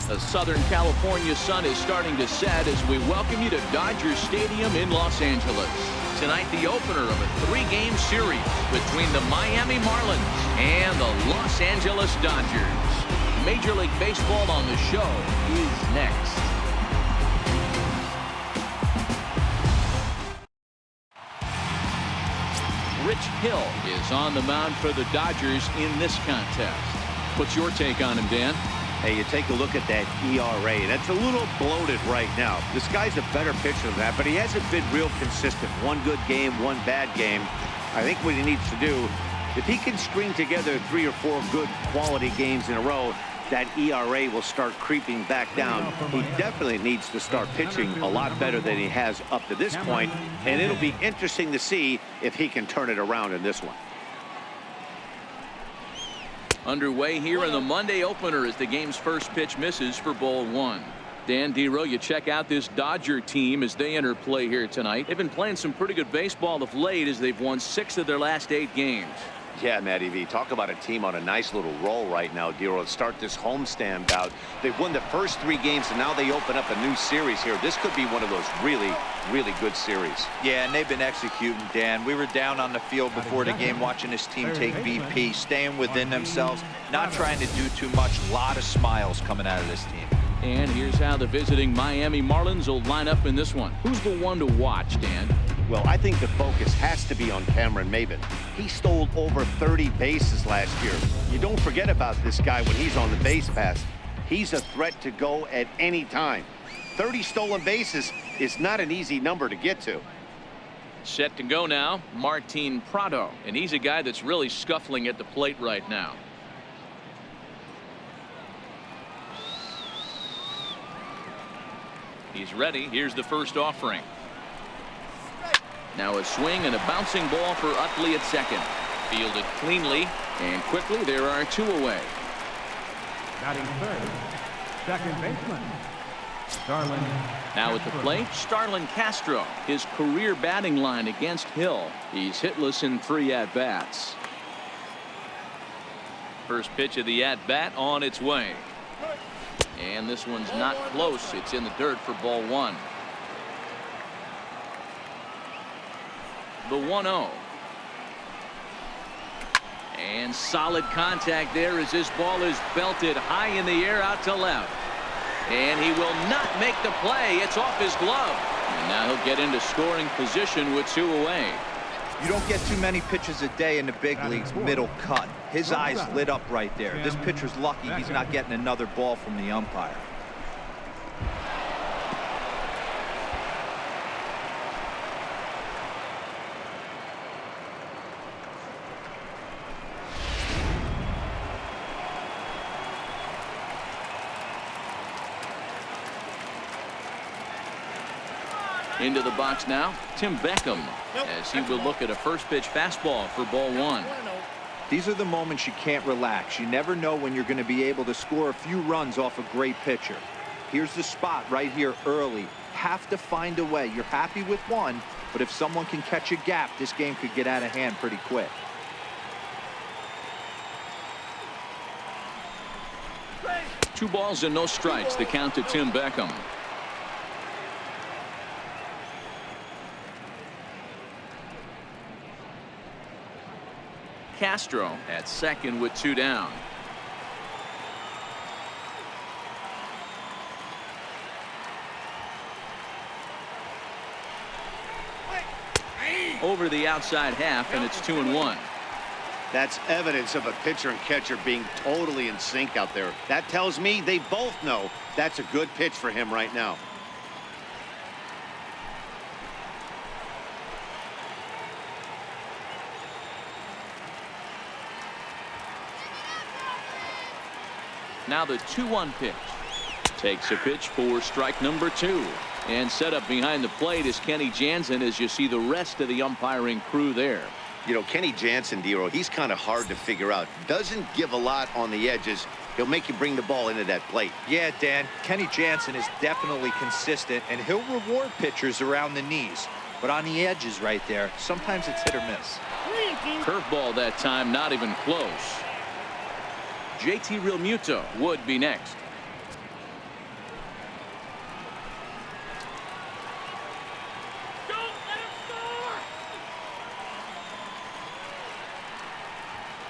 The Southern California sun is starting to set as we welcome you to Dodger Stadium in Los Angeles. Tonight, the opener of a 3-game series between the Miami Marlins and the Los Angeles Dodgers. Major League Baseball on the show is next. Rich Hill is on the mound for the Dodgers in this contest. What's your take on him, Dan? Hey, you take a look at that ERA. That's a little bloated right now. This guy's a better pitcher than that, but he hasn't been real consistent. One good game, one bad game. I think what he needs to do, if he can string together 3 or 4 good quality games in a row, that ERA will start creeping back down. He definitely needs to start pitching a lot better than he has up to this point, and it'll be interesting to see if he can turn it around in this one. Underway here in the Monday opener as the game's first pitch misses for ball 1. Dan Dero, you check out this Dodger team as they enter play here tonight. They've been playing some pretty good baseball of late as they've won 6 of their last 8 games. Yeah, Matty V, talk about a team on a nice little roll right now, Dero. To start this homestand bout, they've won the first 3 games, and now they open up a new series here. This could be one of those really good series. Yeah, and they've been executing, Dan. We were down on the field before the game watching this team take BP, staying within themselves, not trying to do too much. A lot of smiles coming out of this team. And here's how the visiting Miami Marlins will line up in this one. Who's the one to watch, Dan? Well, I think the focus has to be on Cameron Maybin. He stole over 30 bases last year. You don't forget about this guy when he's on the base pass. He's a threat to go at any time. 30 stolen bases is not an easy number to get to. Set to go now, Martin Prado, and he's a guy that's really scuffling at the plate right now. He's ready. Here's the first offering. Now a swing and a bouncing ball for Utley at second. Fielded cleanly and quickly. There are 2 away. Batting third, second baseman, Starlin. Now at the plate, Starlin Castro. His career batting line against Hill. He's hitless in 3 at-bats. First pitch of the at-bat on its way. And this one's not close. It's in the dirt for ball 1. The 1-0. And solid contact there as this ball is belted high in the air out to left. And he will not make the play. It's off his glove. And now he'll get into scoring position with 2 away. You don't get too many pitches a day in the big leagues middle cut. His eyes lit up right there. This pitcher's lucky he's not getting another ball from the umpire. Into the box now, Tim Beckham, as he will look at a first pitch fastball for ball 1. These are the moments you can't relax. You never know when you're going to be able to score a few runs off a great pitcher. Here's the spot right here early. Have to find a way. You're happy with one, but if someone can catch a gap, this game could get out of hand pretty quick. Two balls and no strikes. The count to Tim Beckham. Castro at second with 2 down. Over the outside half, and it's 2-1. That's evidence of a pitcher and catcher being totally in sync out there. That tells me they both know that's a good pitch for him right now. Now the 2-1 pitch. Takes a pitch for strike number 2. And set up behind the plate is Kenny Jansen as you see the rest of the umpiring crew there. You know, Kenny Jansen, Dero, he's kind of hard to figure out. Doesn't give a lot on the edges. He'll make you bring the ball into that plate. Yeah, Dan, Kenny Jansen is definitely consistent, and he'll reward pitchers around the knees. But on the edges right there, sometimes it's hit or miss. Curveball that time, not even close. JT Realmuto would be next.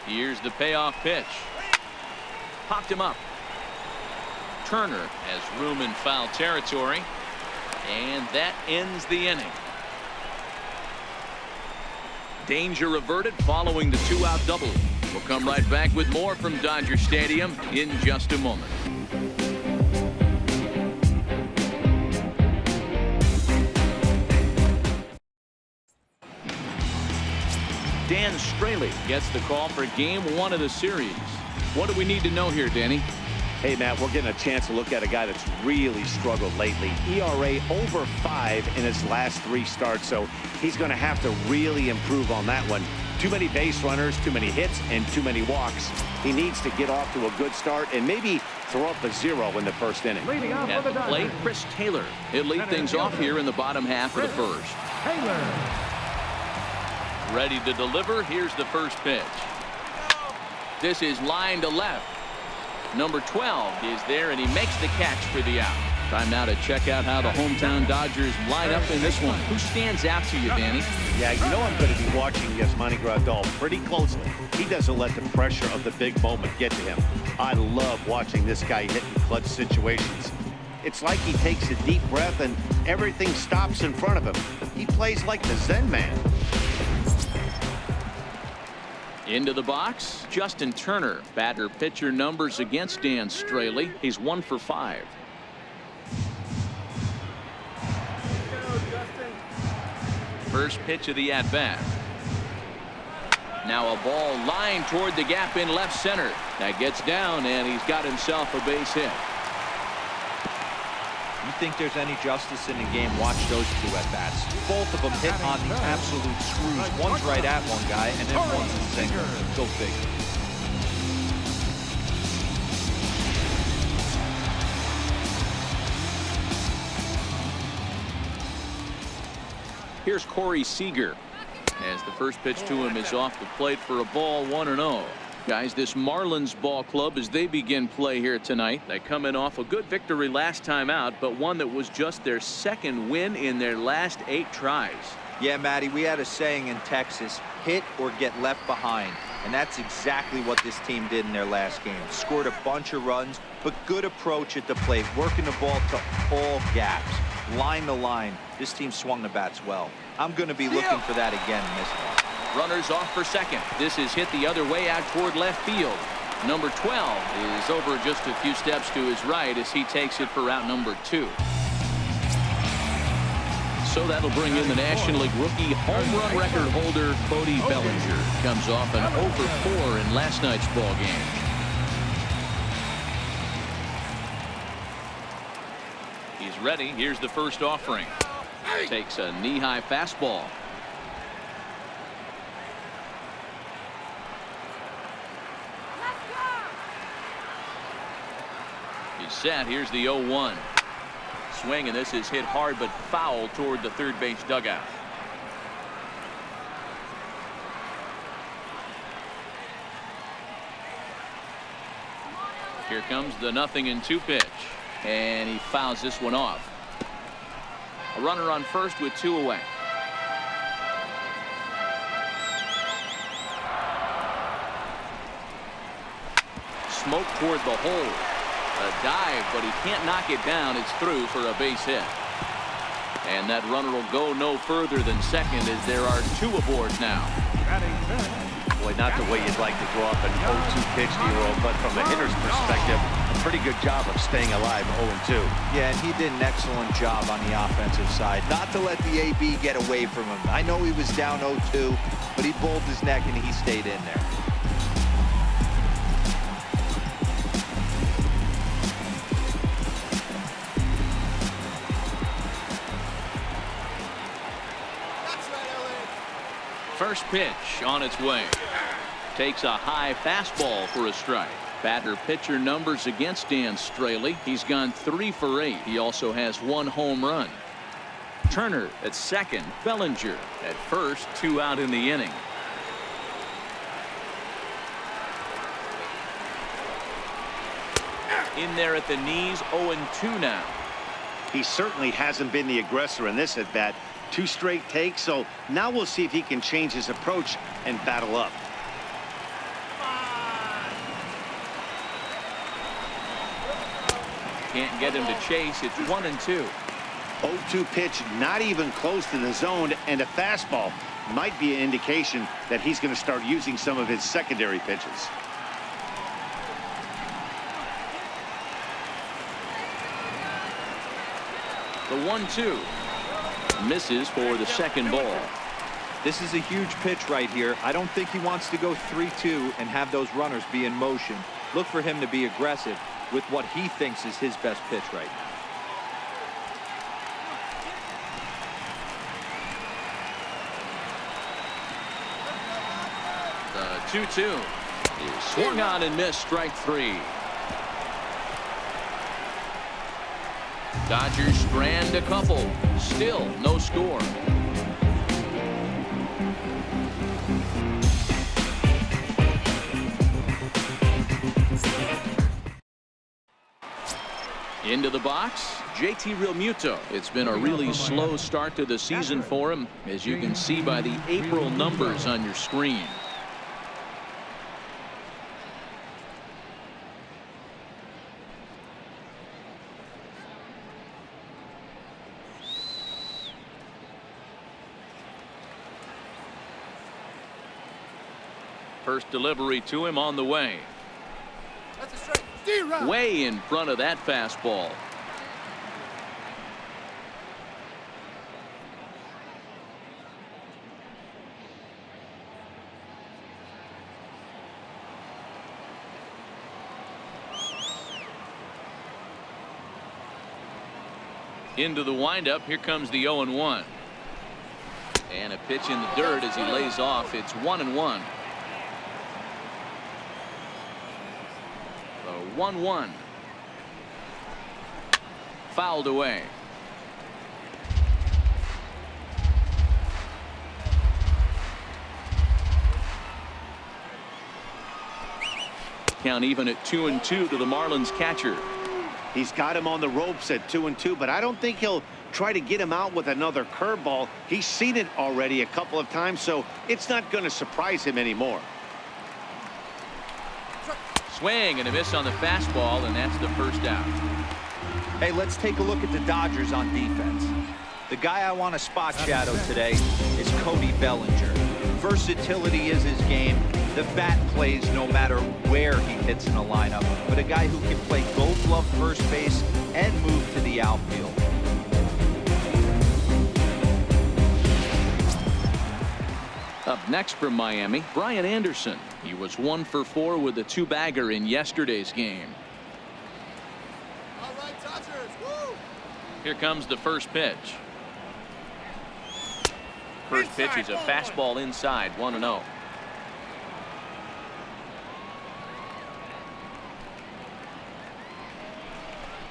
Here's the payoff pitch. Popped him up. Turner has room in foul territory, and that ends the inning. Danger averted following the 2-out double. We'll come right back with more from Dodger Stadium in just a moment. Dan Straley gets the call for game 1 of the series. What do we need to know here, Danny? Hey, Matt, we're getting a chance to look at a guy that's really struggled lately. ERA over 5 in his last 3 starts, so he's going to have to really improve on that one. Too many base runners, too many hits, and too many walks. He needs to get off to a good start and maybe throw up a 0 in the first inning. At the plate, Chris Taylor. He'll lead things off here in the bottom half of the first. Taylor. Ready to deliver. Here's the first pitch. This is line to left. Number 12 is there, and he makes the catch for the out. Time now to check out how the hometown Dodgers line up in this one. Who stands out to you, Danny? Yeah, you know I'm going to be watching Yasmani Grandal pretty closely. He doesn't let the pressure of the big moment get to him. I love watching this guy hit in clutch situations. It's like he takes a deep breath and everything stops in front of him. He plays like the Zen man. Into the box, Justin Turner. Batter pitcher numbers against Dan Straley. He's 1 for 5. First pitch of the at-bat. Now a ball lined toward the gap in left center. That gets down, and he's got himself a base hit. You think there's any justice in the game, watch those 2 at-bats. Both of them hit on the absolute screws. One's right at one guy, and then one's a single. Go figure. Here's Corey Seager as the first pitch to him is off the plate for a ball, 1-0. Guys, this Marlins ball club, as they begin play here tonight, they come in off a good victory last time out, but one that was just their 2nd win in their last 8 tries. Yeah, Matty, we had a saying in Texas, hit or get left behind. And that's exactly what this team did in their last game. Scored a bunch of runs, but good approach at the plate, working the ball to all gaps. Line to line, this team swung the bats well. I'm going to be looking for that again in this one. Runners off for second. This is hit the other way out toward left field. Number 12 is over just a few steps to his right as he takes it for out number 2. So that'll bring in the National League rookie home run record holder Cody Bellinger. Comes off an 0 for 4 in last night's ball game. He's ready. Here's the first offering. Takes a knee-high fastball. He's set. Here's the 0-1. Swing, and this is hit hard but foul toward the third base dugout. Here comes the 0-2 pitch, and he fouls this one off. A runner on first with 2 away. Smoke toward the hole. A dive, but he can't knock it down. It's through for a base hit. And that runner will go no further than second as there are 2 aboard now. Boy, not the way you'd like to draw up an 0-2 pitch to your own, but from a hitter's perspective, a pretty good job of staying alive 0-2. Yeah, and he did an excellent job on the offensive side. Not to let the AB get away from him. I know he was down 0-2, but he bowled his neck and he stayed in there. First pitch on its way. Takes a high fastball for a strike. Batter pitcher numbers against Dan Straley. He's gone 3 for 8. He also has 1 home run. Turner at second. Bellinger at first. 2 out in the inning. In there at the knees. 0-2 now. He certainly hasn't been the aggressor in this at bat. 2 straight takes, so now we'll see if he can change his approach and battle up. Can't get him to chase. It's 1-2. 0-2 pitch, not even close to the zone, and a fastball might be an indication that he's going to start using some of his secondary pitches. The 1-2 misses for the second ball. This is a huge pitch right here. I don't think he wants to go 3-2 and have those runners be in motion. Look for him to be aggressive with what he thinks is his best pitch right now. The 2-2 is swung on and missed. Strike 3. Dodgers strand a couple. Still no score. Into the box, JT Realmuto. It's been a really slow start to the season for him, as you can see by the April numbers on your screen. First delivery to him on the way. That's a strike. Way in front of that fastball. Into the windup. Here comes the 0-1. And a pitch in the dirt as he lays off. It's 1-1. 1-1. Fouled away. Count even at 2-2 to the Marlins catcher. He's got him on the ropes at 2-2, but I don't think he'll try to get him out with another curveball. He's seen it already a couple of times, so it's not going to surprise him anymore. Swing and a miss on the fastball, and that's the first out. Hey, let's take a look at the Dodgers on defense. The guy I want to spot shadow today is Cody Bellinger. Versatility is his game. The bat plays no matter where he hits in a lineup, but a guy who can play Gold Glove first base and move to the outfield. Up next from Miami, Brian Anderson. He was 1 for 4 with a 2-bagger in yesterday's game. All right, Dodgers. Woo! Here comes the first pitch. First pitch is a fastball inside, 1-0.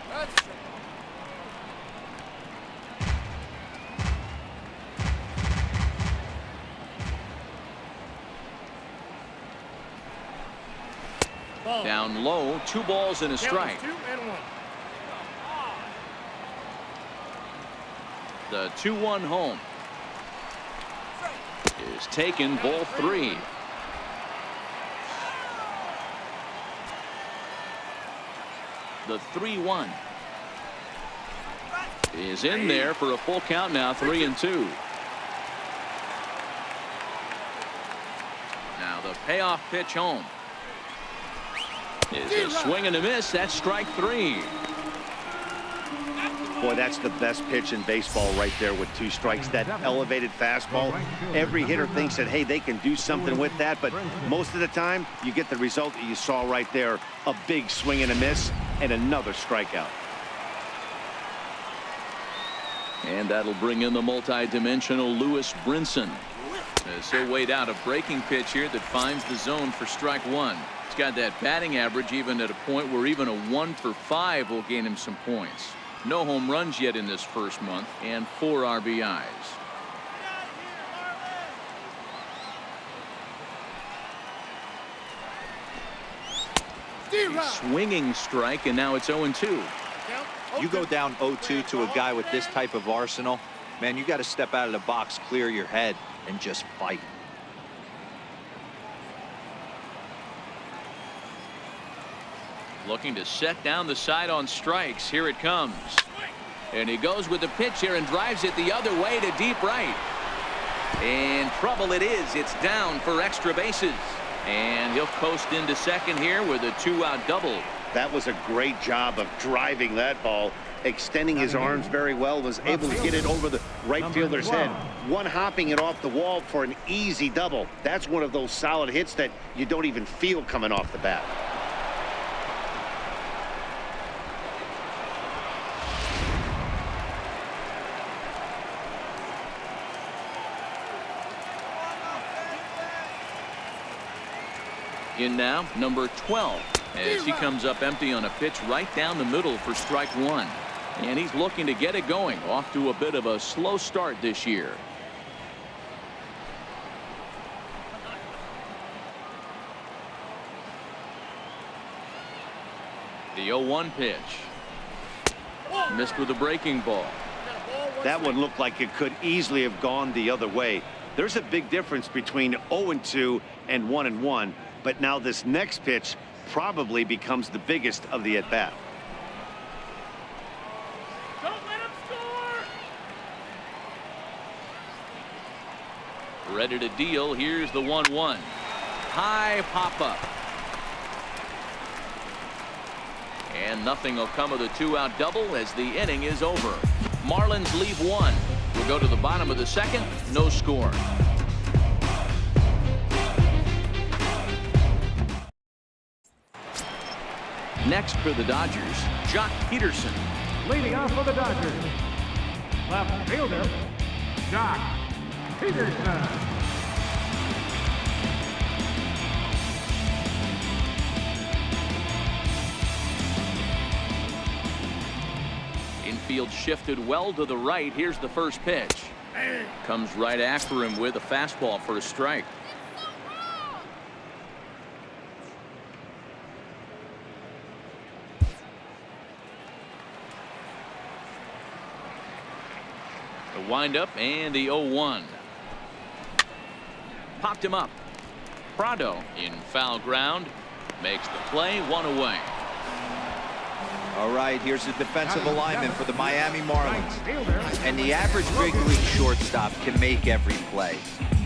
That's a strike. Down low, 2 balls and a strike. 2-1. The 2-1 home is taken, ball 3. The 3-1 is in there for a full count now, 3-2. Now the payoff pitch home is a swing and a miss. That's strike 3. Boy, that's the best pitch in baseball right there with 2 strikes. That elevated fastball. Every hitter thinks that, hey, they can do something with that, but most of the time you get the result that you saw right there. A big swing and a miss and another strikeout. And that'll bring in the multi-dimensional Lewis Brinson. As he'll wait out a breaking pitch here that finds the zone for strike 1. He's got that batting average even at a point where even a 1 for 5 will gain him some points. No home runs yet in this first month and 4 RBIs. A swinging strike, and now it's 0-2. You go down 0-2 to a guy with this type of arsenal, man, you got to step out of the box, clear your head, and just fight. Looking to set down the side on strikes. Here it comes. And he goes with the pitch here and drives it the other way to deep right. And trouble it is. It's down for extra bases. And he'll coast into second here with a 2-out double. That was a great job of driving that ball, extending his arms very well, was able to get it over the right fielder's head, one-hopping it off the wall for an easy double. That's one of those solid hits that you don't even feel coming off the bat. In now, number 12, as he comes up empty on a pitch right down the middle for strike one. And he's looking to get it going, off to a bit of a slow start this year. The 0-1 pitch. Missed with a breaking ball. That one looked like it could easily have gone the other way. There's a big difference between 0-2 and 1-1. But now this next pitch probably becomes the biggest of the at-bat. Don't let him score! Ready to deal. Here's the 1-1. High pop-up. And nothing will come of the 2-out double as the inning is over. Marlins leave one. We'll go to the bottom of the second. No score. Next for the Dodgers, Jock Peterson. Leading off for the Dodgers, left fielder, Jock Peterson. Infield shifted well to the right. Here's the first pitch. Comes right after him with a fastball for a strike. The windup and the 0-1. Popped him up. Prado in foul ground. Makes the play, one away. All right, here's the defensive alignment for the Miami Marlins. And the average big league shortstop can make every play.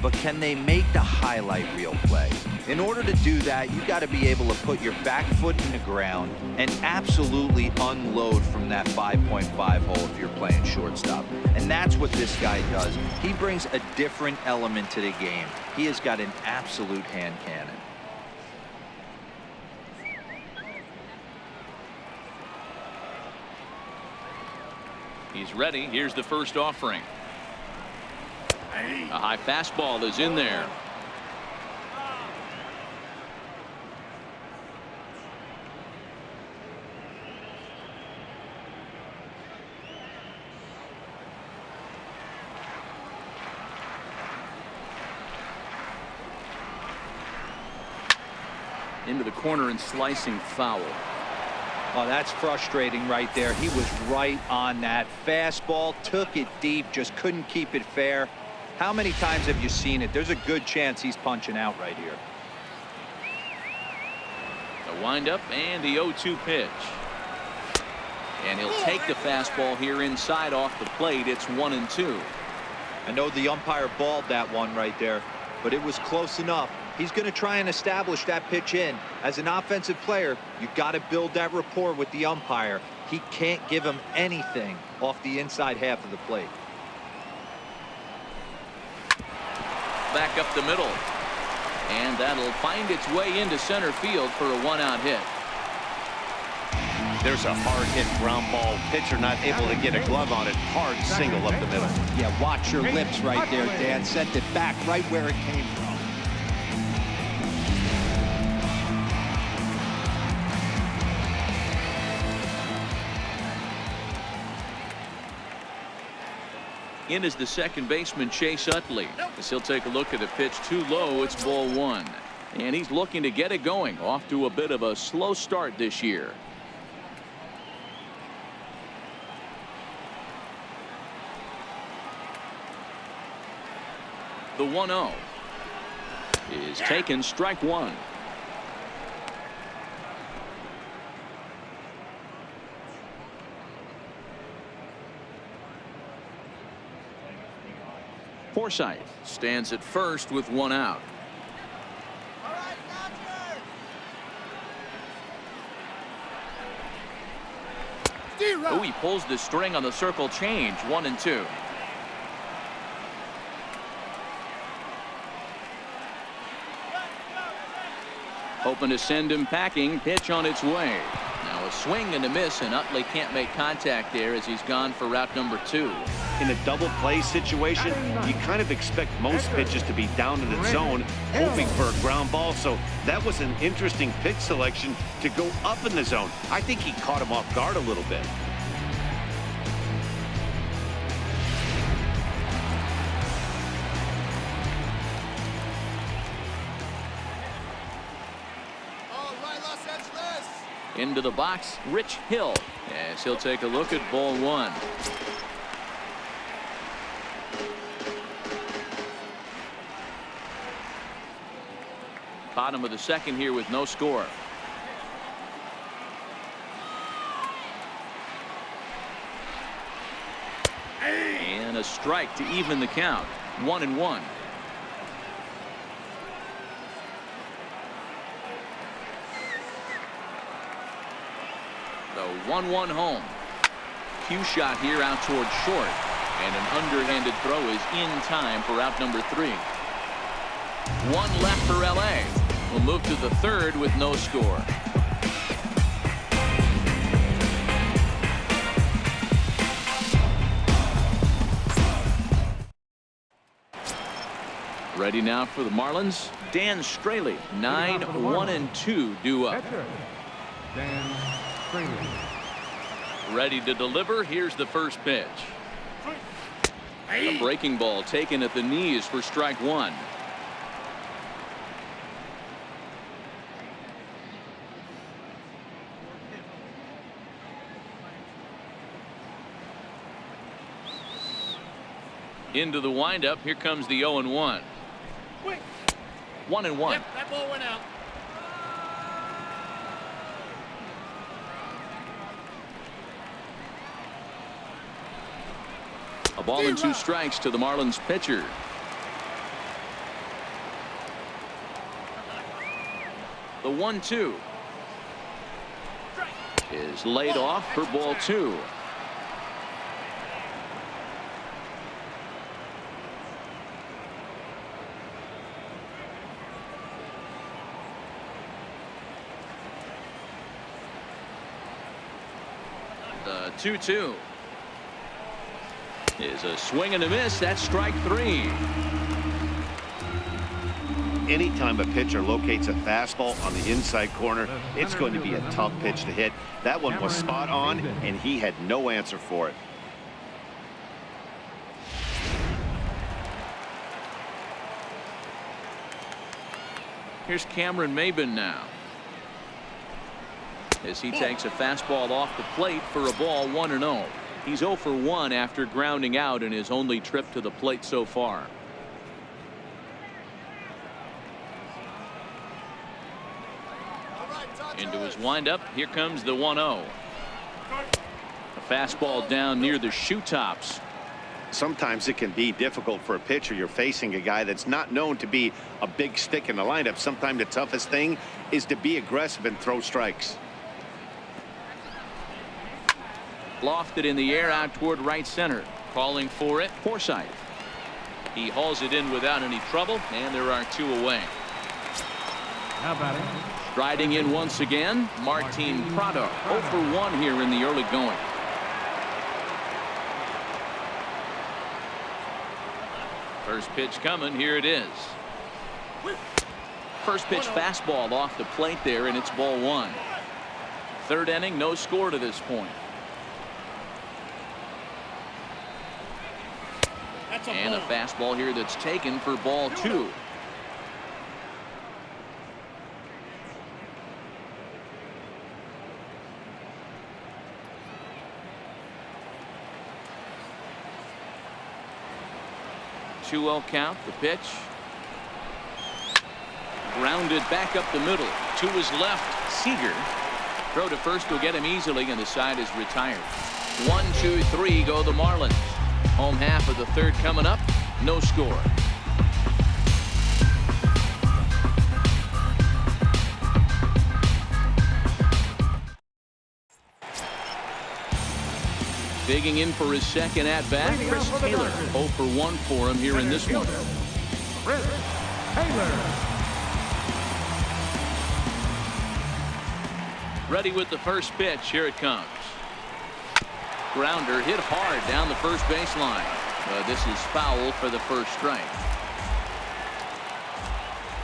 But can they make the highlight reel play? In order to do that, you got to be able to put your back foot in the ground and absolutely unload from that 5.5 hole if you're playing shortstop. And that's what this guy does. He brings a different element to the game. He has got an absolute hand cannon. He's ready. Here's the first offering. A high fastball is in there. Into the corner and slicing foul. Oh, that's frustrating right there. He was right on that fastball, took it deep, just couldn't keep it fair. How many times have you seen it? There's a good chance he's punching out right here. The windup and the 0-2 pitch. And he'll take the fastball here inside off the plate. It's 1-2. I know the umpire balled that one right there, but it was close enough. He's going to try and establish that pitch in. As an offensive player, you got to build that rapport with the umpire. He can't give him anything off the inside half of the plate. Back up the middle. And that'll find its way into center field for a 1-out hit. There's a hard hit ground ball. Pitcher not able to get a glove on it. Hard single up the middle. Yeah, watch your lips right there, Dan. Sent it back right where it came from. In is the second baseman, Chase Utley. As he'll take a look at the pitch too low. It's ball one. And he's looking to get it going. Off to a bit of a slow start this year. The 1-0 is taken, strike one. Forsythe stands at first with one out. All right, Dodgers. Oh, he pulls the string on the circle change. 1-2. Hoping to send him packing. Pitch on its way. Now a swing and a miss, and Utley can't make contact there as he's gone for route number 2. In a double play situation, you kind of expect most pitches to be down in the zone, hoping for a ground ball. So that was an interesting pitch selection to go up in the zone. I think he caught him off guard a little bit. All right, Los Angeles. Into the box, Rich Hill. Yes, he'll take a look at ball 1. Bottom of the second here with no score. And a strike to even the count. 1-1. The 1-1 home. Cue shot here out towards short. And an underhanded throw is in time for out number 3. One left for LA. We'll move to the third with no score. Ready now for the Marlins. Dan Straley. 9-1-2 due up. Dan Straley. Ready to deliver. Here's the first pitch. A breaking ball taken at the knees for strike 1. Into the windup. Here comes the 0-1. 1-1. Yep, that ball went out. A ball and 2 strikes to the Marlins pitcher. The 1-2 is laid off for ball 2. The 2-2 is a swing and a miss. That's strike 3. Anytime a pitcher locates a fastball on the inside corner, it's going to be a tough pitch to hit. That one was spot on, and he had no answer for it. Here's Cameron Maben now, as he takes a fastball off the plate for a ball. 1-0. He's 0 for 1 after grounding out in his only trip to the plate so far. Into his windup. Here comes the 1-0. A fastball down near the shoe tops. Sometimes it can be difficult for a pitcher. You're facing a guy that's not known to be a big stick in the lineup. Sometimes the toughest thing is to be aggressive and throw strikes. Lofted in the air out toward right center. Calling for it, Forsythe. He hauls it in without any trouble, and there are 2 away. Now batting. Striding in once again, Martin Prado. 0 for 1 here in the early going. First pitch coming. Here it is. First pitch fastball off the plate there, and it's ball 1. Third inning, no score to this point. And a fastball here that's taken for ball 2. Two-0 count. The pitch. Grounded back up the middle. To his left, Seager. Throw to first will get him easily, and the side is retired. 1, 2, 3 go the Marlins. Home half of the third coming up. No score. Digging in for his second at-bat, Chris Taylor. 0 for 1 for him here in this one. Chris Taylor. Ready with the first pitch. Here it comes. Grounder hit hard down the first baseline. This is foul for the first strike.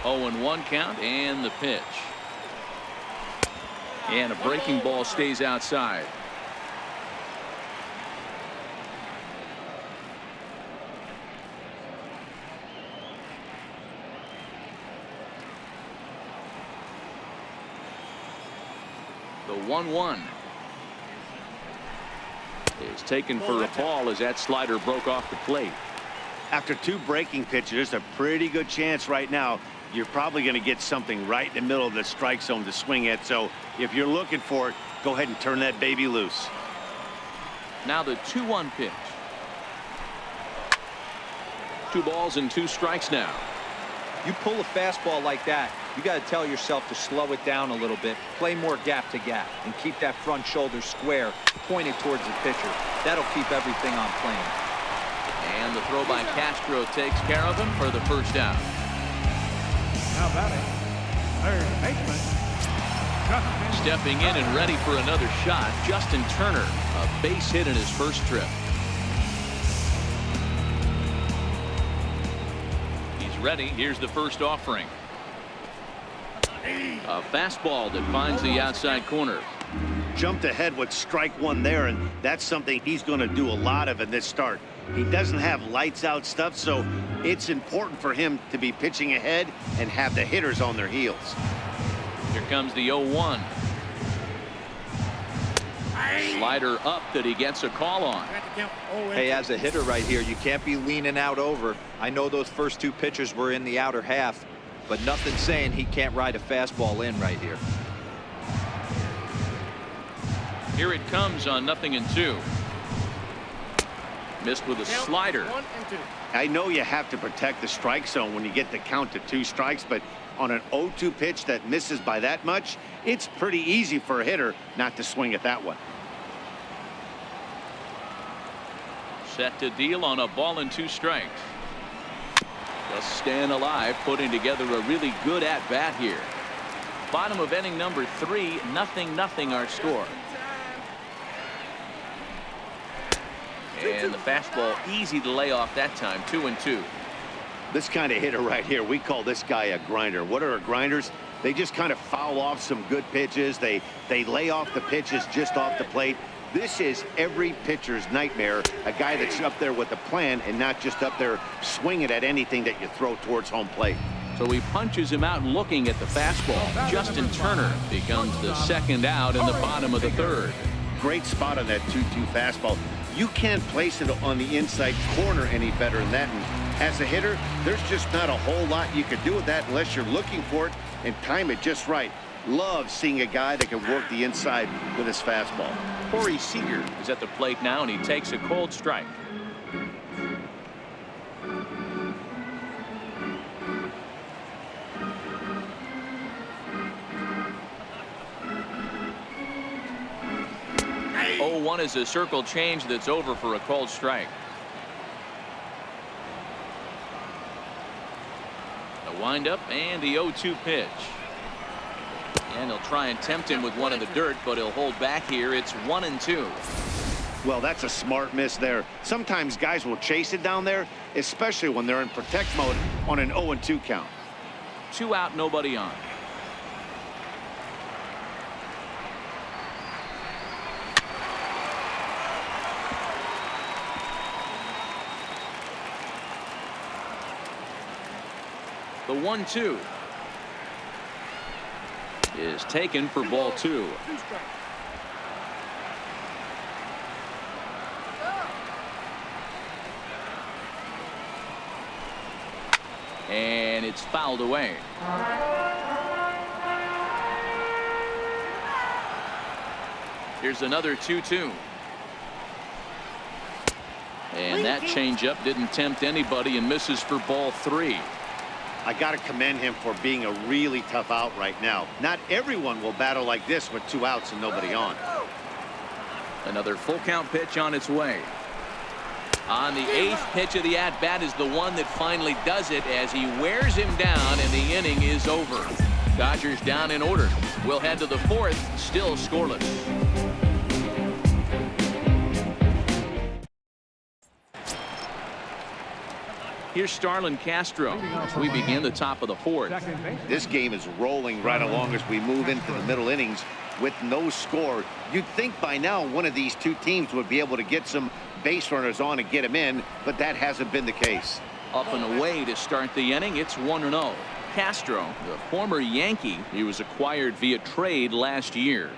0-1 count and the pitch. And a breaking ball stays outside. The 1-1 is taken for a ball as that slider broke off the plate. After 2 breaking pitches, there's a pretty good chance right now you're probably going to get something right in the middle of the strike zone to swing at. So if you're looking for it, go ahead and turn that baby loose. Now the 2-1 pitch. 2 balls and 2 strikes now. You pull a fastball like that, you got to tell yourself to slow it down a little bit, play more gap to gap, and keep that front shoulder square, pointed towards the pitcher. That'll keep everything on plane. And the throw by Castro takes care of him for the first out. Now batting, third baseman, Justin. Stepping in and ready for another shot, Justin Turner, a base hit in his first trip. Ready. Here's the first offering. A fastball that finds the outside corner. Jumped ahead with strike 1 there, and that's something he's going to do a lot of in this start. He doesn't have lights out stuff, so it's important for him to be pitching ahead and have the hitters on their heels. Here comes the 0-1. Slider up that he gets a call on. Hey, as a hitter right here, you can't be leaning out over. I know those first 2 pitches were in the outer half, but nothing saying he can't ride a fastball in right here. Here it comes on 0-2. Missed with a slider. I know you have to protect the strike zone when you get the count to 2 strikes, but on an 0-2 pitch that misses by that much, it's pretty easy for a hitter not to swing at that one. Set to deal on a ball and 2 strikes. Just staying alive, putting together a really good at-bat here. Bottom of inning number 3, 0-0 our score. And the fastball easy to lay off that time. 2-2. This kind of hitter right here, we call this guy a grinder. What are grinders? They just kind of foul off some good pitches. They lay off the pitches just off the plate. This is every pitcher's nightmare, a guy that's up there with a plan and not just up there swinging at anything that you throw towards home plate. So he punches him out looking at the fastball. Justin Turner becomes the second out in the bottom of the 3rd. Great spot on that 2-2 fastball. You can't place it on the inside corner any better than that. And as a hitter, there's just not a whole lot you can do with that unless you're looking for it and time it just right. Love seeing a guy that can work the inside with his fastball. Corey Seager is at the plate now, and he takes a cold strike. Oh, 1 is a circle change that's over for a cold strike. The windup and the 0-2 pitch. And he'll try and tempt him with one in the dirt, but he'll hold back here. It's 1-2. Well, that's a smart miss there. Sometimes guys will chase it down there, especially when they're in protect mode on an 0-2 count. 2 out, nobody on. The 1-2 is taken for ball 2. And it's fouled away. Here's another 2-2. And that changeup didn't tempt anybody and misses for ball 3. I got to commend him for being a really tough out right now. Not everyone will battle like this with 2 outs and nobody on. Another full count pitch on its way. On the 8th pitch of the at-bat is the one that finally does it as he wears him down and the inning is over. Dodgers down in order. We'll head to the 4th, still scoreless. Here's Starlin Castro as we begin the top of the 4th. This game is rolling right along as we move into the middle innings with no score. You'd think by now one of these two teams would be able to get some base runners on and get them in, but that hasn't been the case. Up and away to start the inning. It's 1-0. Castro, the former Yankee, he was acquired via trade last year.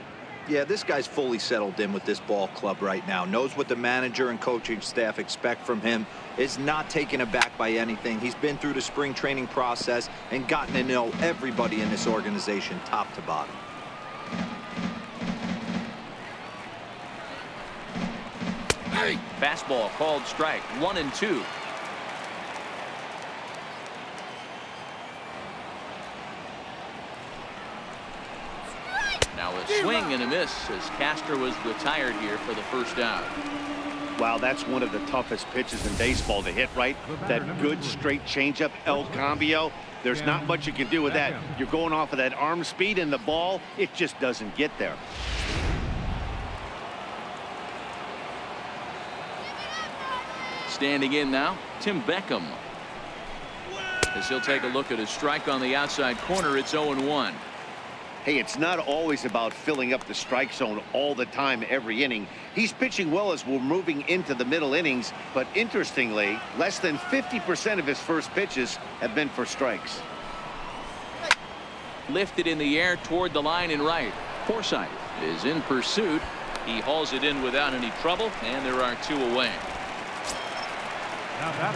Yeah, this guy's fully settled in with this ball club right now. Knows what the manager and coaching staff expect from him. Is not taken aback by anything. He's been through the spring training process and gotten to know everybody in this organization top to bottom. Fastball called strike. 1-2. Now a swing and a miss as Castro was retired here for the first out. Wow, that's one of the toughest pitches in baseball to hit, right? That good straight changeup, El Cambio. There's not much you can do with that. You're going off of that arm speed, and the ball, it just doesn't get there. Standing in now, Tim Beckham. As he'll take a look at his strike on the outside corner, it's 0-1. Hey, it's not always about filling up the strike zone all the time every inning. He's pitching well as we're moving into the middle innings, but interestingly, less than 50% of his first pitches have been for strikes. Lifted in the air toward the line and right. Forsythe is in pursuit. He hauls it in without any trouble, and there are 2 away.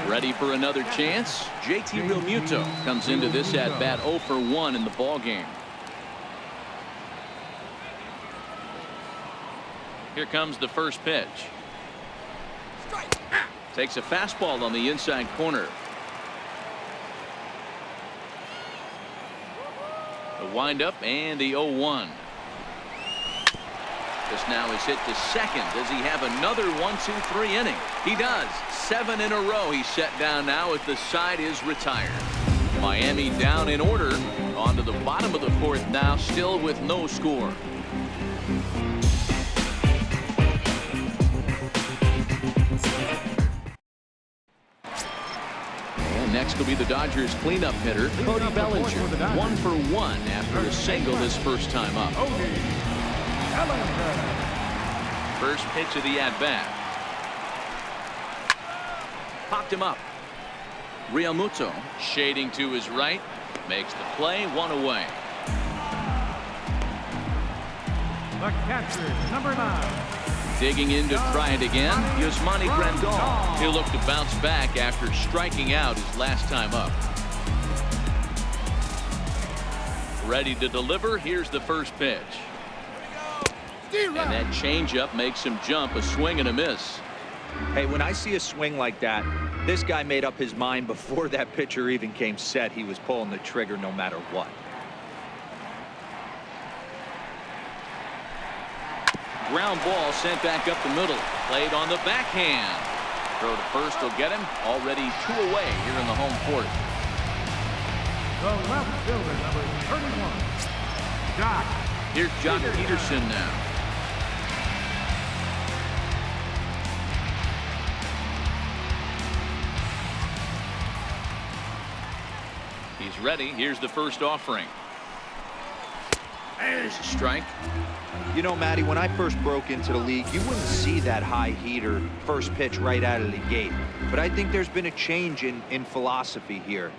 Ready for another chance? JT Realmuto comes into this at bat 0 for 1 in the ball game. Here comes the first pitch. Takes a fastball on the inside corner. The windup and the 0-1. This now is hit to second. Does he have another 1-2-3 inning? He does. 7 in a row he's set down now as the side is retired. Miami down in order. On to the bottom of the 4th now, still with no score. And next will be the Dodgers cleanup hitter, Cody Bellinger. 1 for 1 after a single his first time up. First pitch of the at-bat. Popped him up. Realmuto shading to his right. Makes the play. 1 away. The catcher, number 9. Digging in to try it again. Yasmani Grandal. He'll look to bounce back after striking out his last time up. Ready to deliver. Here's the first pitch. And that changeup makes him jump. A swing and a miss. Hey, when I see a swing like that, this guy made up his mind before that pitcher even came set. He was pulling the trigger no matter what. Ground ball sent back up the middle. Played on the backhand. Throw to first will get him. Already 2 away here in the home 4th. The left fielder, number 31. Jock. Here's Jock Peterson now. He's ready. Here's the first offering. There's a strike. You know, Matty, when I first broke into the league, you wouldn't see that high heater first pitch right out of the gate. But I think there's been a change in philosophy here.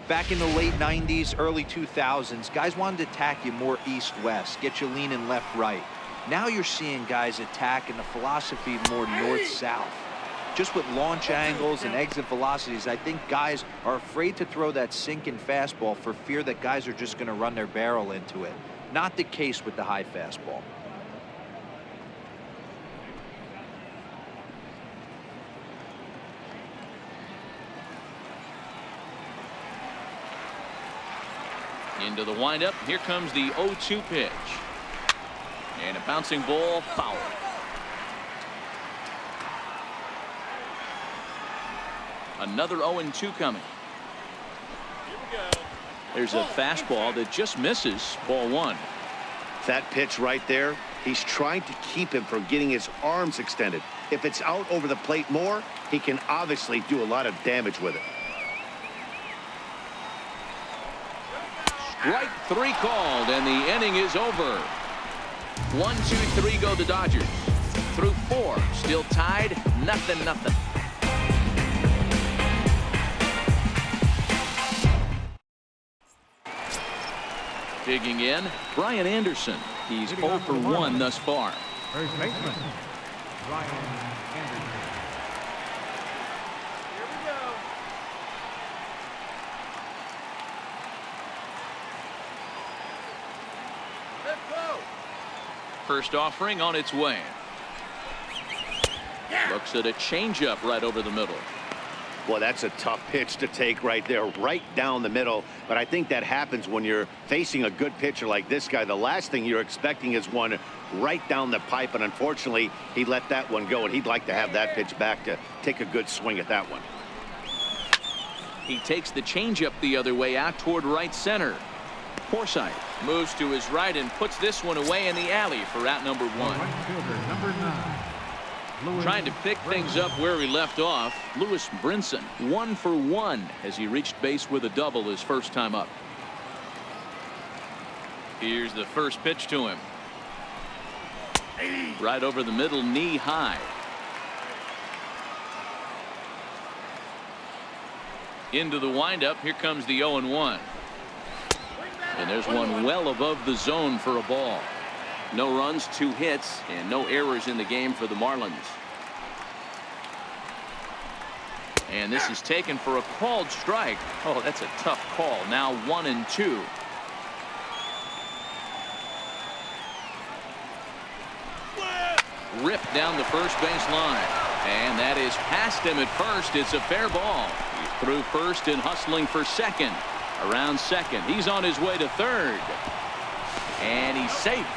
Back in the late 90s, early 2000s, guys wanted to attack you more east-west, get you leaning left-right. Now you're seeing guys attacking the philosophy more north-south. Just with launch angles and exit velocities, I think guys are afraid to throw that sinking fastball for fear that guys are just going to run their barrel into it. Not the case with the high fastball. Into the windup. Here comes the 0-2 pitch. And a bouncing ball foul. Another 0-2 coming. Here we go. There's a fastball that just misses. Ball 1. That pitch right there, he's trying to keep him from getting his arms extended. If it's out over the plate more, he can obviously do a lot of damage with it. Strike 3 called, and the inning is over. 1, 2, 3 go the Dodgers. Through 4, still tied, 0-0. Digging in, Brian Anderson. He's 0 for 1 thus far. First baseman, Brian Anderson. Here we go. Let's go. First offering on its way. Looks at a changeup right over the middle. Well, that's a tough pitch to take right there, right down the middle. But I think that happens when you're facing a good pitcher like this guy. The last thing you're expecting is one right down the pipe, and unfortunately, he let that one go, and he'd like to have that pitch back to take a good swing at that one. He takes the changeup the other way out toward right center. Forsythe moves to his right and puts this one away in the alley for out number 1. Right fielder, number 9. Lewis Trying to pick things up where he left off. Lewis Brinson 1 for 1 as he reached base with a double his first time up. Here's the first pitch to him. Right over the middle, knee high. Into the windup. Here comes the 0-1. And there's one well above the zone for a ball. No runs, 2 hits, and no errors in the game for the Marlins. And this is taken for a called strike. Oh, that's a tough call. Now 1-2. Ripped down the first base line. And that is past him at first. It's a fair ball. He's through first and hustling for second. Around second. He's on his way to third. And he's safe.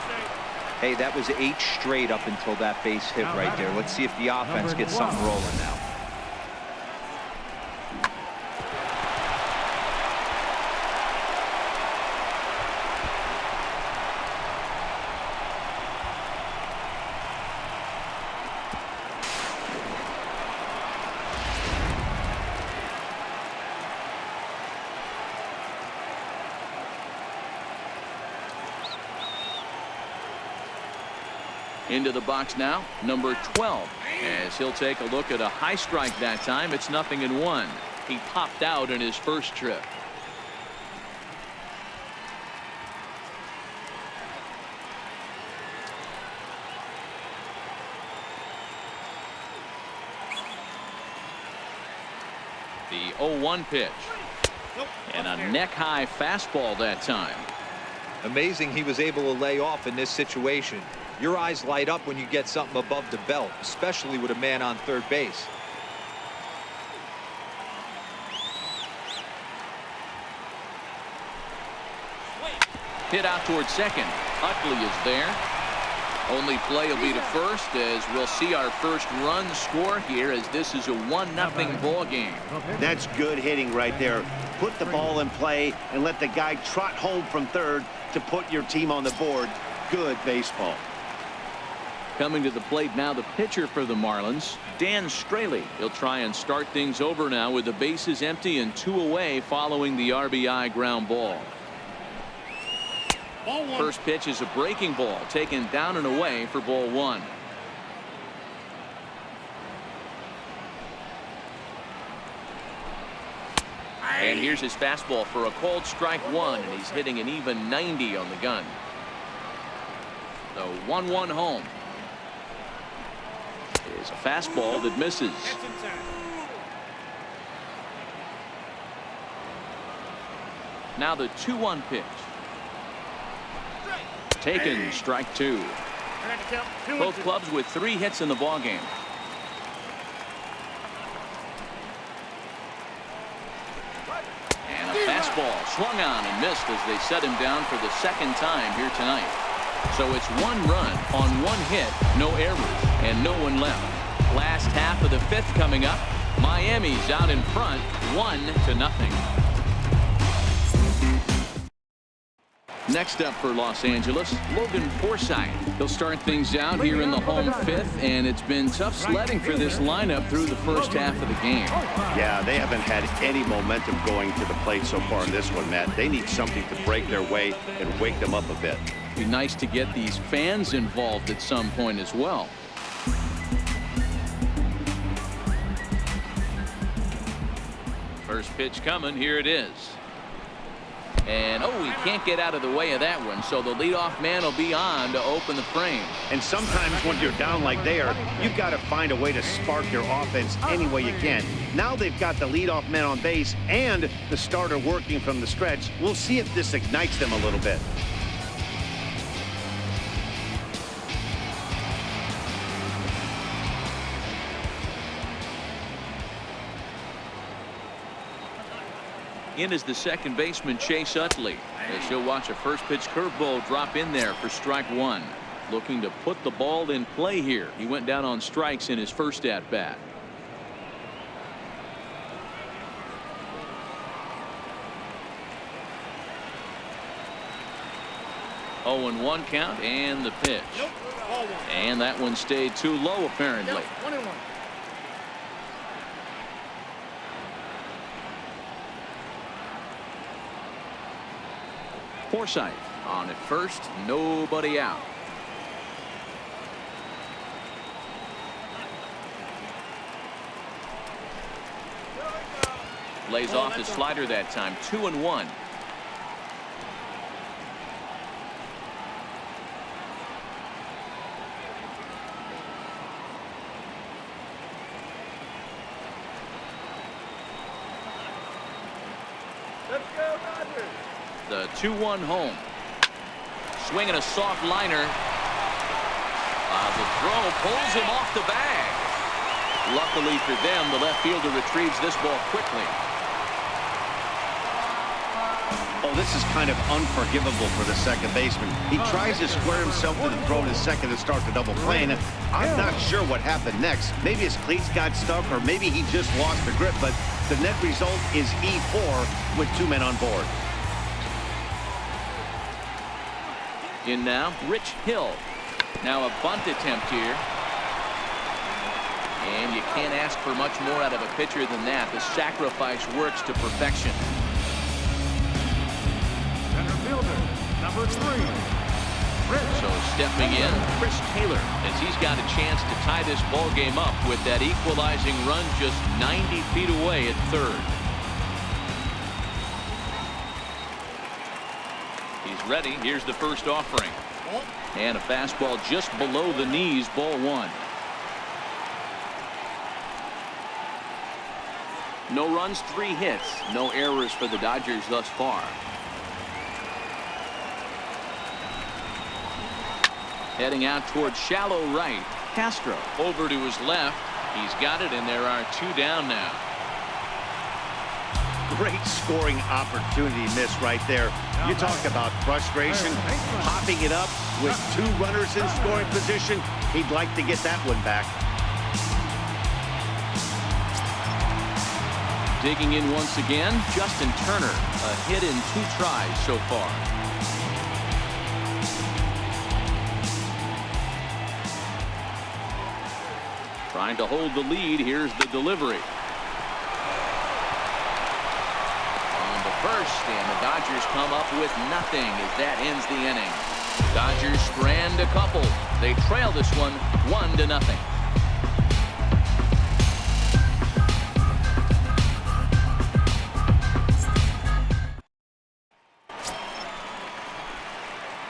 Hey, that was 8 straight up until that base hit right there. Let's see if the offense gets something rolling now. Into the box now, number 12, as he'll take a look at a high strike that time. It's 0-1. He popped out in his first trip. The 0-1 pitch. And a neck-high fastball that time. Amazing he was able to lay off in this situation. Your eyes light up when you get something above the belt, especially with a man on third base. Hit out toward second. Utley is there. Only play will be to first, as we'll see our first run score here, as this is a 1-0 ball game. That's good hitting right there. Put the ball in play and let the guy trot home from third to put your team on the board. Good baseball. Coming to the plate now, the pitcher for the Marlins, Dan Straley. He'll try and start things over now with the bases empty and 2 away following the RBI ground ball. First pitch is a breaking ball taken down and away for ball 1. And here's his fastball for a called strike 1, and he's hitting an even 90 on the gun. The 1-1 home. Is a fastball that misses. Now the 2-1 pitch. Taken, strike 2. Both clubs with 3 hits in the ball game. And a fastball fastball swung on and missed as they set him down for the second time here tonight. So it's 1 run on 1 hit, no errors, and no one left. Last half of the 5th coming up. Miami's out in front, 1-0. Next up for Los Angeles, Logan Forsythe. He'll start things out here in the home 5th, and it's been tough sledding for this lineup through the first half of the game. Yeah, they haven't had any momentum going to the plate so far in this one, Matt. They need something to break their way and wake them up a bit. Be nice to get these fans involved at some point as well. First pitch coming. Here it is. And, he can't get out of the way of that one, so the leadoff man will be on to open the frame. And sometimes when you're down like they are, you've got to find a way to spark your offense any way you can. Now they've got the leadoff man on base and the starter working from the stretch. We'll see if this ignites them a little bit. In is the second baseman, Chase Utley, as he'll watch a first pitch curveball drop in there for strike 1. Looking to put the ball in play here. He went down on strikes in his first at bat. Oh, and 1 count, and the pitch. And that one stayed too low apparently. 1-1. Forsythe on at first, nobody out. Lays off his slider that time. 2-1. Let's go, Dodgers. The 2-1 home. Swinging a soft liner. The throw pulls him off the bag. Luckily for them, the left fielder retrieves this ball quickly. Oh, this is kind of unforgivable for the second baseman. He tries to square himself to the throw to second to start the double play. And I'm not sure what happened next. Maybe his cleats got stuck, or maybe he just lost the grip. But the net result is E4 with 2 men on board. In now, Rich Hill. Now a bunt attempt here. And you can't ask for much more out of a pitcher than that. The sacrifice works to perfection. Center fielder, number 3. So stepping in, Chris Taylor, as he's got a chance to tie this ball game up with that equalizing run just 90 feet away at third. He's ready. Here's the first offering. And a fastball just below the knees, ball 1. No runs, 3 hits. No errors for the Dodgers thus far. Heading out towards shallow right. Castro over to his left. He's got it, and there are 2 down now. Great scoring opportunity miss right there. You talk about frustration, popping it up with 2 runners in scoring position. He'd like to get that one back. Digging in once again, Justin Turner. A hit in 2 tries so far. Trying to hold the lead. Here's the delivery. On the first, and the Dodgers come up with nothing as that ends the inning. Dodgers strand a couple. They trail this one 1-0.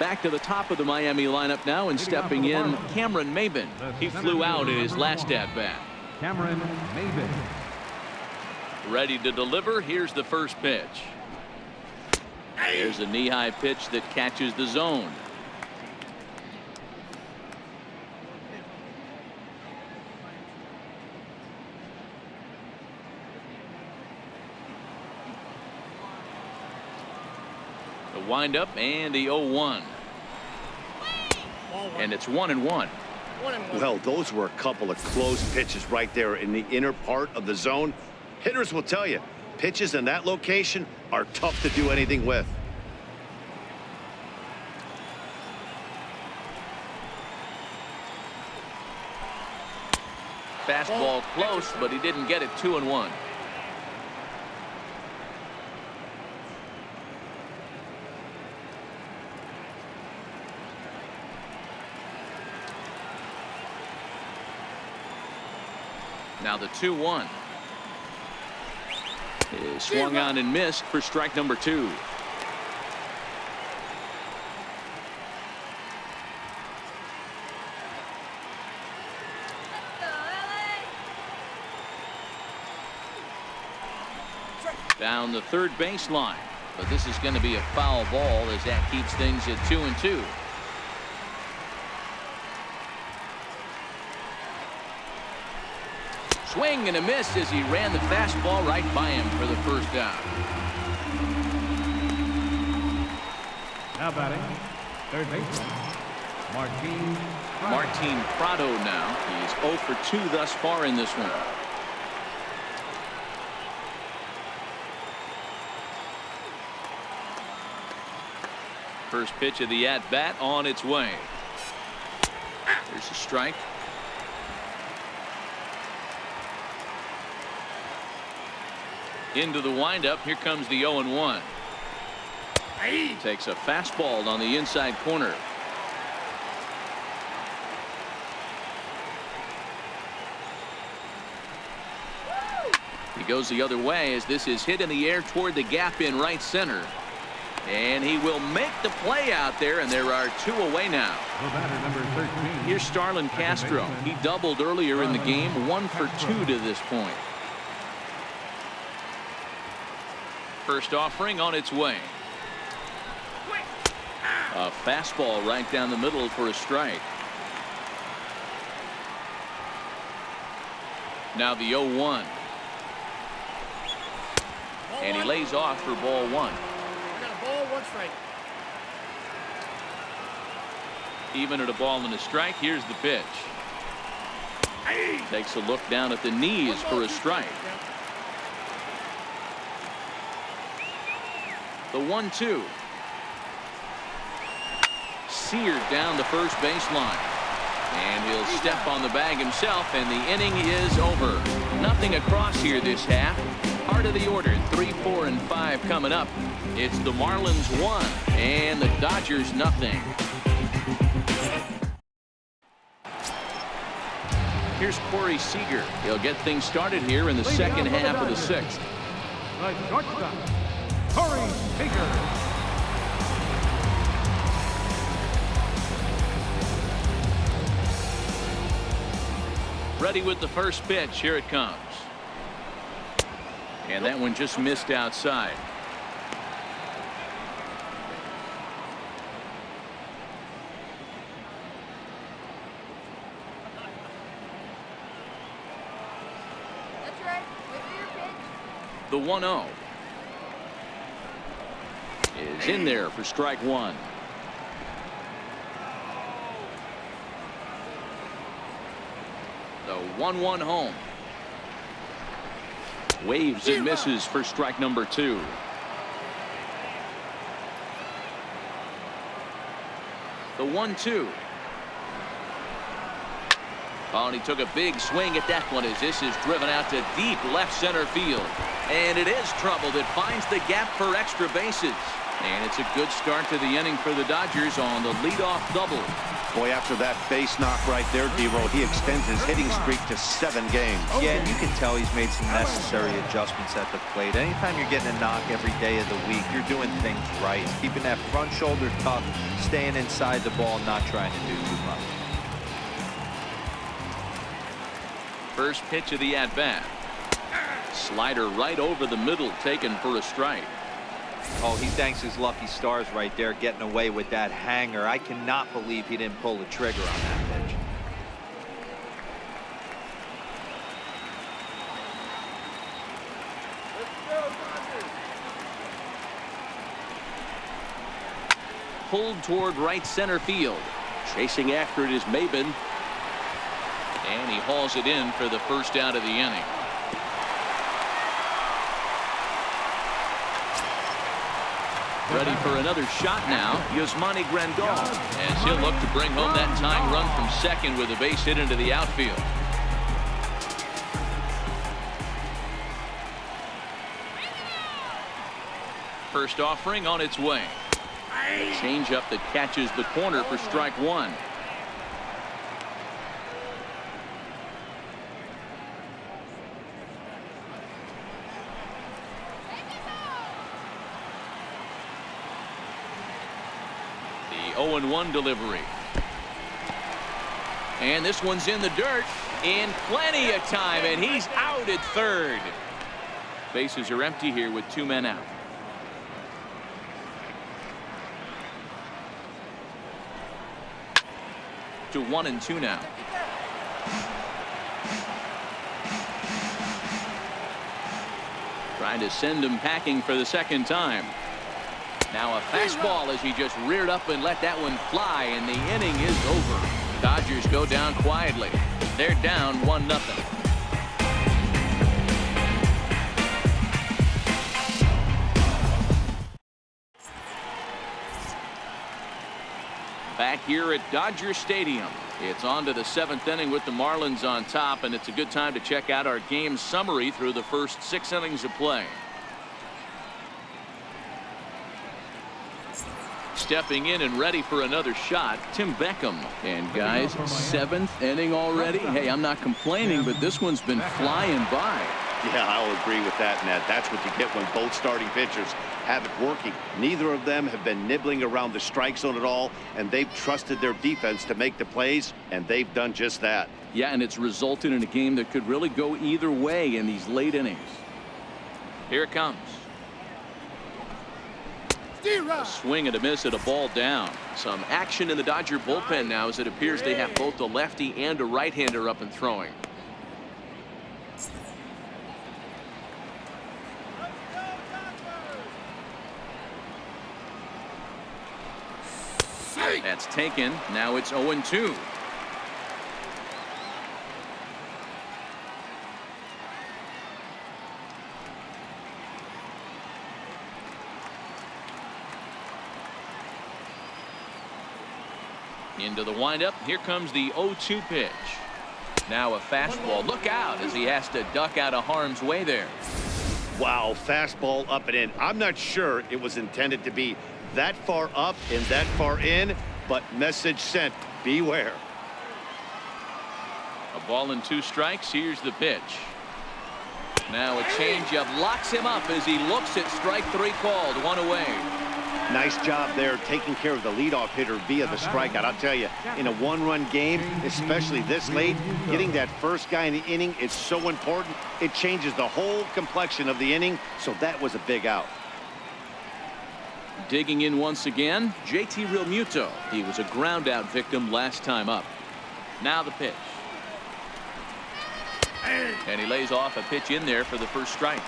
Back to the top of the Miami lineup now, and stepping in, Cameron Maybin. He flew out in his last at-bat. Cameron Maybin. Ready to deliver. Here's the first pitch. There's a knee-high pitch that catches the zone. windup and the 0-1. And it's 1-1. Well, those were a couple of close pitches right there in the inner part of the zone. Hitters will tell you, pitches in that location are tough to do anything with. Fastball close, but he didn't get it. 2-1. Now the 2-1 is swung on and missed for strike number 2. Down the third baseline, but this is going to be a foul ball as that keeps things at 2-2. Swing and a miss as he ran the fastball right by him for the first out. Now batting, third baseman, Martin Prado now. He's 0 for 2 thus far in this one. First pitch of the at-bat on its way. There's a strike. Into the windup. Here comes the 0-1. Takes a fastball on the inside corner. He goes the other way as this is hit in the air toward the gap in right center. And he will make the play out there, and there are 2 away now. the batter, number 13. Here's Starlin Castro. He doubled earlier in the game, 1 for 2 to this point. First offering on its way. A fastball right down the middle for a strike. Now the 0-1. And he lays off for ball 1. Got a ball, 1 strike. Even at a ball and a strike. Here's the pitch. Takes a look down at the knees for a strike. The 1-2. Seared down the first baseline. And he'll step on the bag himself, and the inning is over. Nothing across here this half. Heart of the order, 3, 4, and 5 coming up. It's the Marlins 1 and the Dodgers nothing. Here's Corey Seager. He'll get things started here in the second half of the 6th. The shortstop, Corey Seager. Ready with the first pitch. Here it comes. And that one just missed outside. That's right. Wait for your pitch. The 1-0 is in there for strike 1. The 1-1 home. Waves and misses for strike number 2. The 1-2. Oh, and he took a big swing at that one as this is driven out to deep left center field. And it is trouble that finds the gap for extra bases. And it's a good start to the inning for the Dodgers on the leadoff double. Boy, after that base knock right there, D-Roll, he extends his hitting streak to 7 games. Yeah, and you can tell he's made some necessary adjustments at the plate. Anytime you're getting a knock every day of the week, you're doing things right. Keeping that front shoulder tucked, staying inside the ball, not trying to do too much. First pitch of the at-bat. Slider right over the middle, taken for a strike. Oh, he thanks his lucky stars right there, getting away with that hanger. I cannot believe he didn't pull the trigger on that pitch. Let's go, Dodgers. pulled toward right center field. Chasing after it is Maben. And he hauls it in for the first out of the inning. Ready for another shot now, Yasmani Grandal, as he'll look to bring home that tying run from second with a base hit into the outfield. First offering on its way. Changeup that catches the corner for strike one. The 0-1 delivery. And this one's in the dirt in plenty of time, and he's out at third. Bases are empty here with 2 men out. To 1-2 now. Trying to send him packing for the second time. Now a fastball as he just reared up and let that one fly, and the inning is over. Dodgers go down quietly. They're down 1-0. Back here at Dodger Stadium. It's on to the 7th inning with the Marlins on top, and it's a good time to check out our game summary through the first 6 innings of play. Stepping in and ready for another shot, Tim Beckham. And guys, 7th inning already. Hey, I'm not complaining, but this one's been flying by. Yeah, I'll agree with that, Ned. That's what you get when both starting pitchers have it working. Neither of them have been nibbling around the strike zone at all, and they've trusted their defense to make the plays, and they've done just that. Yeah, and it's resulted in a game that could really go either way in these late innings. Here it comes. A swing and a miss at a ball down. Some action in the Dodger bullpen now, as it appears they have both a lefty and a right-hander up and throwing. That's taken. Now it's 0-2. Into the windup. Here comes the 0-2 pitch. Now a fastball. Look out as he has to duck out of harm's way there. Wow, fastball up and in. I'm not sure it was intended to be that far up and that far in, but message sent. Beware. A ball and 2 strikes. Here's the pitch. Now a changeup locks him up as he looks at strike 3 called. 1 away. Nice job there taking care of the leadoff hitter via the strikeout. I'll tell you, in a 1-run game, especially this late, getting that first guy in the inning is so important. It changes the whole complexion of the inning, so that was a big out. Digging in once again, JT Realmuto. He was a ground out victim last time up. Now the pitch. And he lays off a pitch in there for the first strike.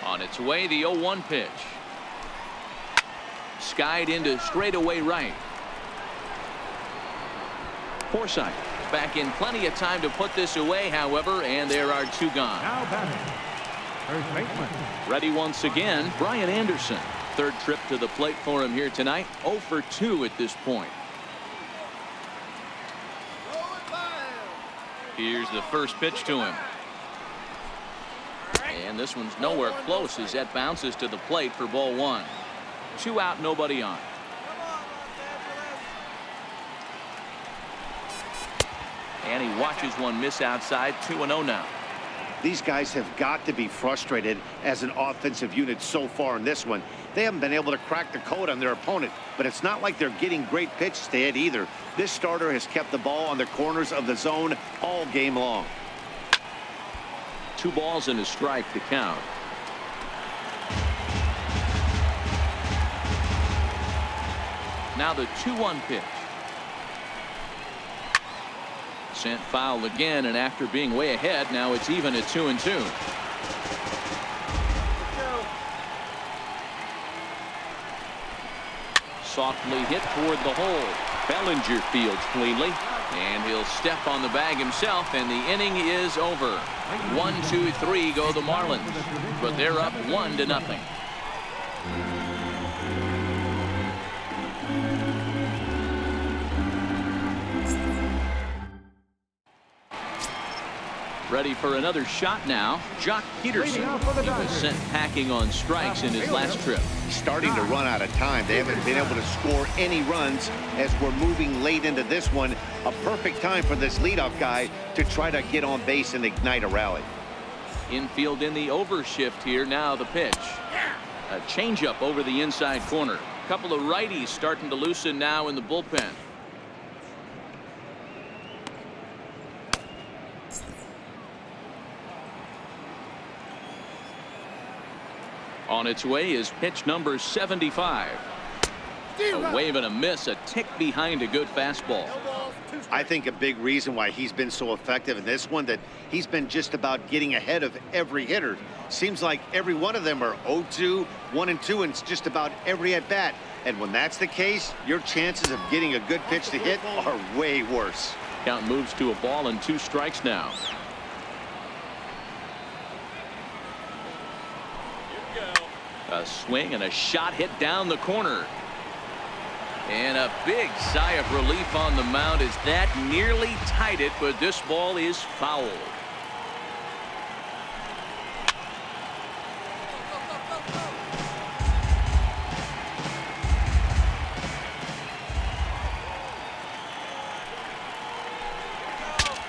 On its way, the 0-1 pitch. Skied into straightaway right. Forsythe back in plenty of time to put this away, however, and there are 2 gone. Now batting, first baseman. Ready once again, Brian Anderson. 3rd trip to the plate for him here tonight. 0 for 2 at this point. Here's the first pitch to him. And this one's nowhere close as that bounces to the plate for ball 1. 2 out, nobody on. And he watches one miss outside. 2-0 now. These guys have got to be frustrated as an offensive unit so far in this one. They haven't been able to crack the code on their opponent, but it's not like they're getting great pitches to hit either. This starter has kept the ball on the corners of the zone all game long. 2 balls and a strike to count. Now the 2-1 pitch. Sent foul again, and after being way ahead, now it's even at 2-2. Softly hit toward the hole. Bellinger fields cleanly. And he'll step on the bag himself, and the inning is over. 1, 2, 3 go the Marlins, but they're up 1-0. Ready for another shot now. Jock Peterson. He was sent packing on strikes in his last trip. Starting to run out of time. They haven't been able to score any runs as we're moving late into this one. A perfect time for this leadoff guy to try to get on base and ignite a rally. Infield in the overshift here. Now the pitch. A changeup over the inside corner. A couple of righties starting to loosen now in the bullpen. On its way is pitch number 75. A wave and a miss, a tick behind a good fastball. I think a big reason why he's been so effective in this one, that he's been just about getting ahead of every hitter. Seems like every one of them are 0-2, 1-2, and it's just about every at bat. And when that's the case, your chances of getting a good pitch to hit are way worse. Count moves to a ball and 2 strikes now. A swing and a shot hit down the corner. And a big sigh of relief on the mound as that nearly tied it, but this ball is foul.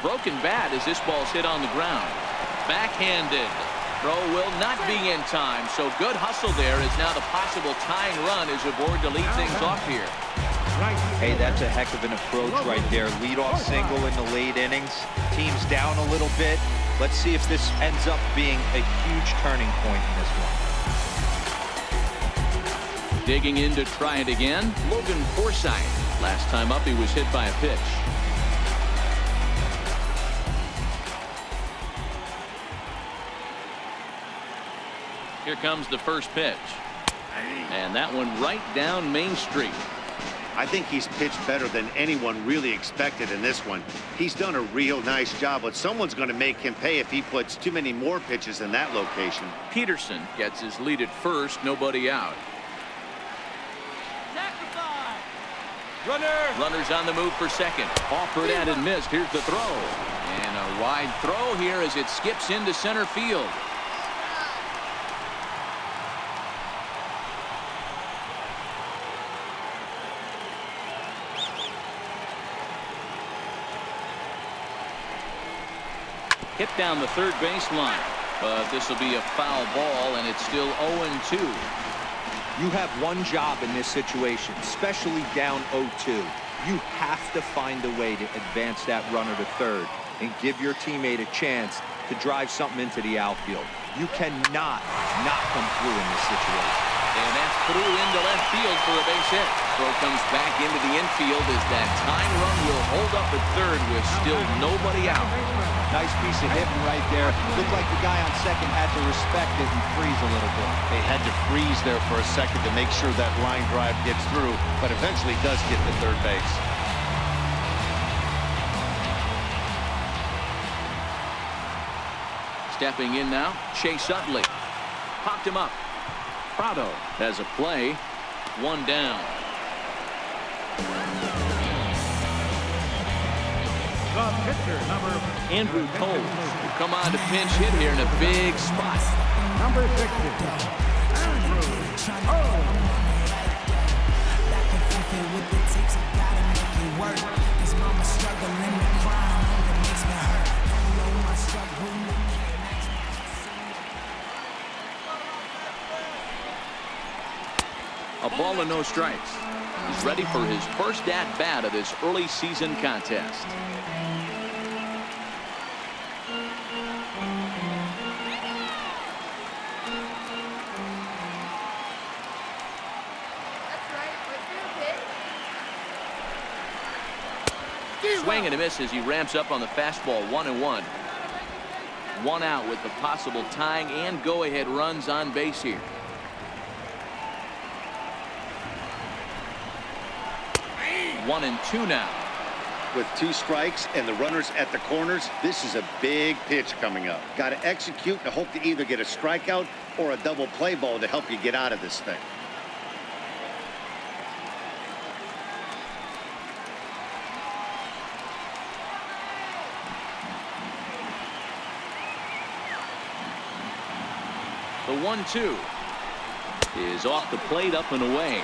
Broken bat as this ball's hit on the ground. Backhanded. Throw will not be in time, so good hustle there is now the possible tying run is aboard to lead things off here. Hey, that's a heck of an approach right there. Leadoff single in the late innings. Team's down a little bit. Let's see if this ends up being a huge turning point in this one. Digging in to try it again, Logan Forsythe. Last time up he was hit by a pitch. Here comes the first pitch. And that one right down Main Street. I think he's pitched better than anyone really expected in this one. He's done a real nice job, but someone's going to make him pay if he puts too many more pitches in that location. Peterson gets his lead at first, nobody out. Runners on the move for second. Offered and missed. Here's the throw. And a wide throw here as it skips into center field. Hit down the third baseline, but this will be a foul ball, and it's still 0-2. You have one job in this situation, especially down 0-2. You have to find a way to advance that runner to third and give your teammate a chance to drive something into the outfield. You cannot not come through in this situation. And that's through into left field for a base hit. Throw comes back into the infield as that tying run will hold up at third with still nobody out. Nice piece of hitting right there. Looked like the guy on second had to respect it and freeze a little bit. They had to freeze there for a second to make sure that line drive gets through, but eventually does get to third base. Stepping in now, Chase Utley. Popped him up. Prado has a play. 1 down. The pitcher, number Andrew Cole will come on to pinch hit here in a big spot. number 60. Andrew Cole. A ball and no strikes. He's ready for his first at-bat of this early season contest. Swing and a miss as he ramps up on the fastball. 1-1. One out with the possible tying and go-ahead runs on base here. One and two now. With 2 strikes and the runners at the corners, this is a big pitch coming up. Got to execute and hope to either get a strikeout or a double play ball to help you get out of this thing. The 1-2 is off the plate, up and away.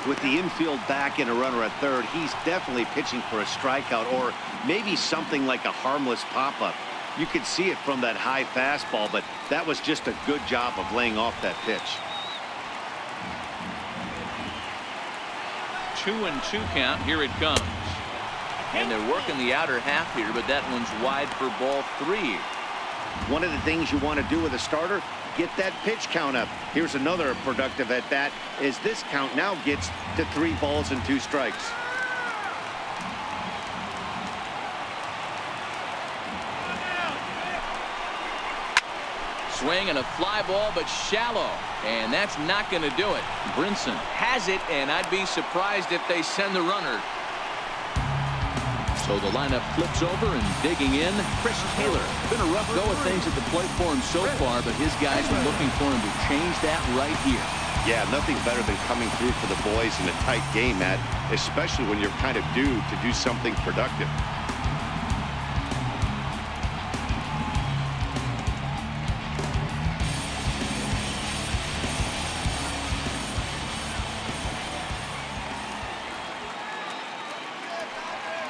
With the infield back and a runner at third, he's definitely pitching for a strikeout or maybe something like a harmless pop-up. You could see it from that high fastball, but that was just a good job of laying off that pitch. 2-2 count. Here it comes. And they're working the outer half here, but that one's wide for ball 3. One of the things you want to do with a starter, get that pitch count up. Here's another productive at bat as this count now gets to 3 balls and 2 strikes. Swing and a fly ball, but shallow, and that's not going to do it. Brinson has it, and I'd be surprised if they send the runner. So the lineup flips over, and digging in, Chris Taylor. Been a rough go of things at the plate for him so far, but his guys are looking for him to change that right here. Yeah, nothing better than coming through for the boys in a tight game, Matt, especially when you're kind of due to do something productive.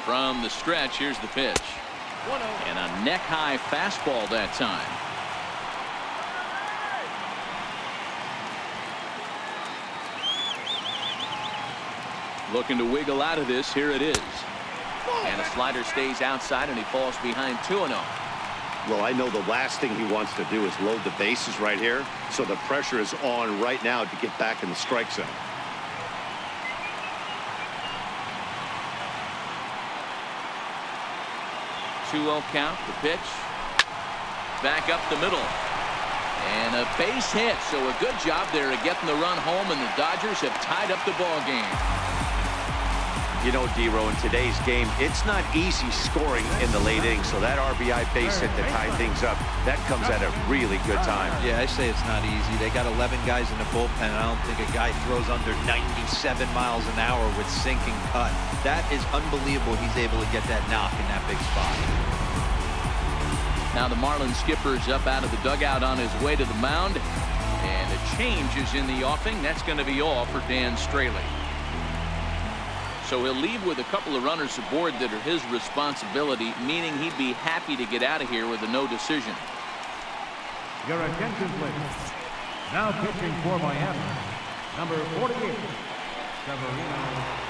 From the stretch, here's the pitch. And a neck-high fastball that time. Looking to wiggle out of this. Here it is. And a slider stays outside, and he falls behind 2-0. Well, I know the last thing he wants to do is load the bases right here, so the pressure is on right now to get back in the strike zone. 2-0 count. The pitch. Back up the middle. And a base hit. So a good job there of getting the run home, and the Dodgers have tied up the ball game. You know, D-Row, in today's game, it's not easy scoring in the late innings, so that RBI base hit to tie things up, that comes at a really good time. Yeah, I say it's not easy. They got 11 guys in the bullpen, and I don't think a guy throws under 97 miles an hour with sinking cut. That is unbelievable. He's able to get that knock in that big spot. Now the Marlins skipper is up out of the dugout on his way to the mound, and a change is in the offing. That's going to be all for Dan Straley. So he'll leave with a couple of runners aboard that are his responsibility, meaning he'd be happy to get out of here with a no decision. Your attention, please. Now pitching for Miami, number 48, Severino.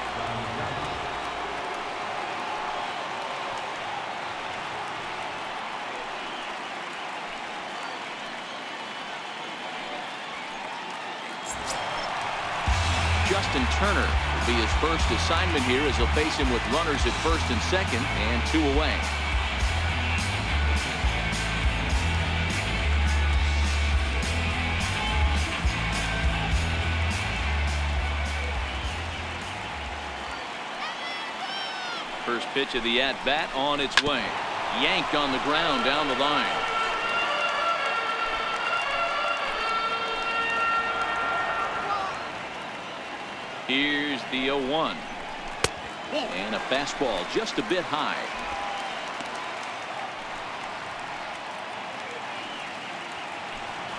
Justin Turner will be his first assignment here as he'll face him with runners at first and second and 2 away. First pitch of the at-bat on its way. Yanked on the ground down the line. Here's the 0-1. And a fastball just a bit high.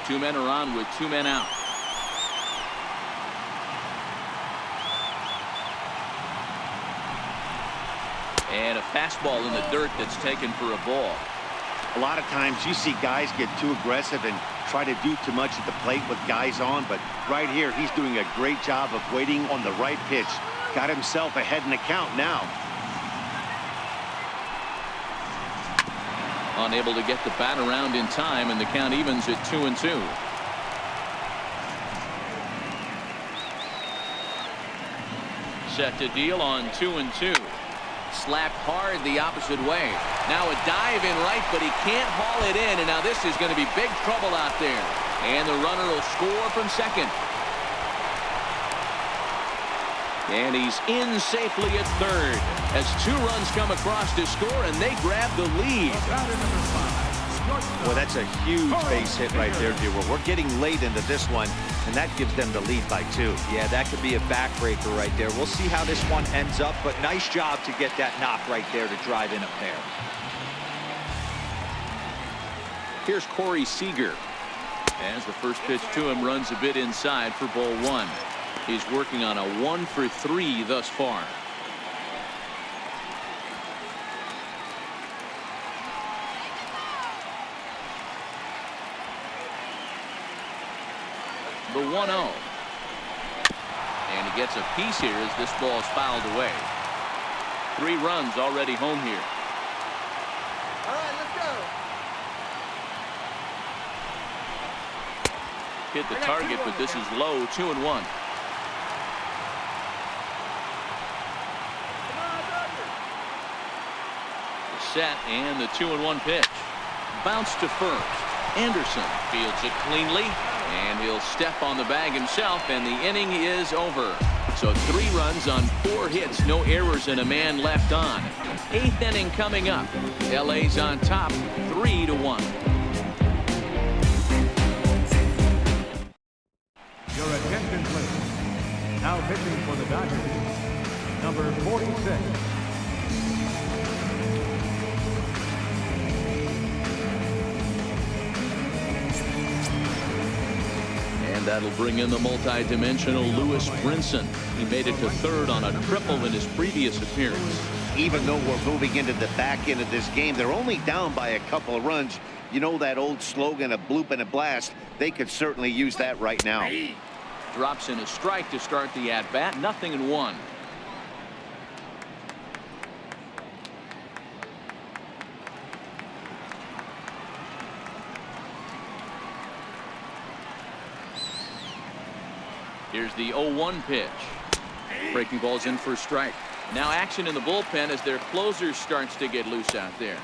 Two men are on with 2 men out. And a fastball in the dirt that's taken for a ball. A lot of times you see guys get too aggressive and try to do too much at the plate with guys on, but right here he's doing a great job of waiting on the right pitch. Got himself ahead in the count now. Unable to get the bat around in time, and the count evens at 2-2. Set to deal on 2-2. Slapped hard the opposite way. Now a dive in right, but he can't haul it in. And now this is going to be big trouble out there. And the runner will score from second. And he's in safely at third as 2 runs come across to score, and they grab the lead. Well, that's a huge base hit right there, Dewar. We're getting late into this one, and that gives them the lead by 2. Yeah, that could be a backbreaker right there. We'll see how this one ends up, but nice job to get that knock right there to drive in a pair. Here's Corey Seager. As the first pitch to him runs a bit inside for ball 1. He's working on a 1 for 3 thus far. The 1-0. And he gets a piece here as this ball is fouled away. 3 runs already home here. All right, let's go. Hit the target, but this is low. 2-1. The set and the 2-1 pitch. Bounce to first. Anderson fields it cleanly, and he'll step on the bag himself, and the inning is over. So 3 runs on 4 hits, no errors, and a man left on. 8th inning coming up. LA's on top, 3-1. Your attention, please. Now pitching for the Dodgers, number 46. And that'll bring in the multi-dimensional Lewis Brinson. He made it to third on a triple in his previous appearance. Even though we're moving into the back end of this game, they're only down by a couple of runs. You know that old slogan, a bloop and a blast. They could certainly use that right now. Drops in a strike to start the at-bat. 0-1. Here's the 0-1 pitch. Breaking ball's in for a strike. Now action in the bullpen as their closer starts to get loose out there.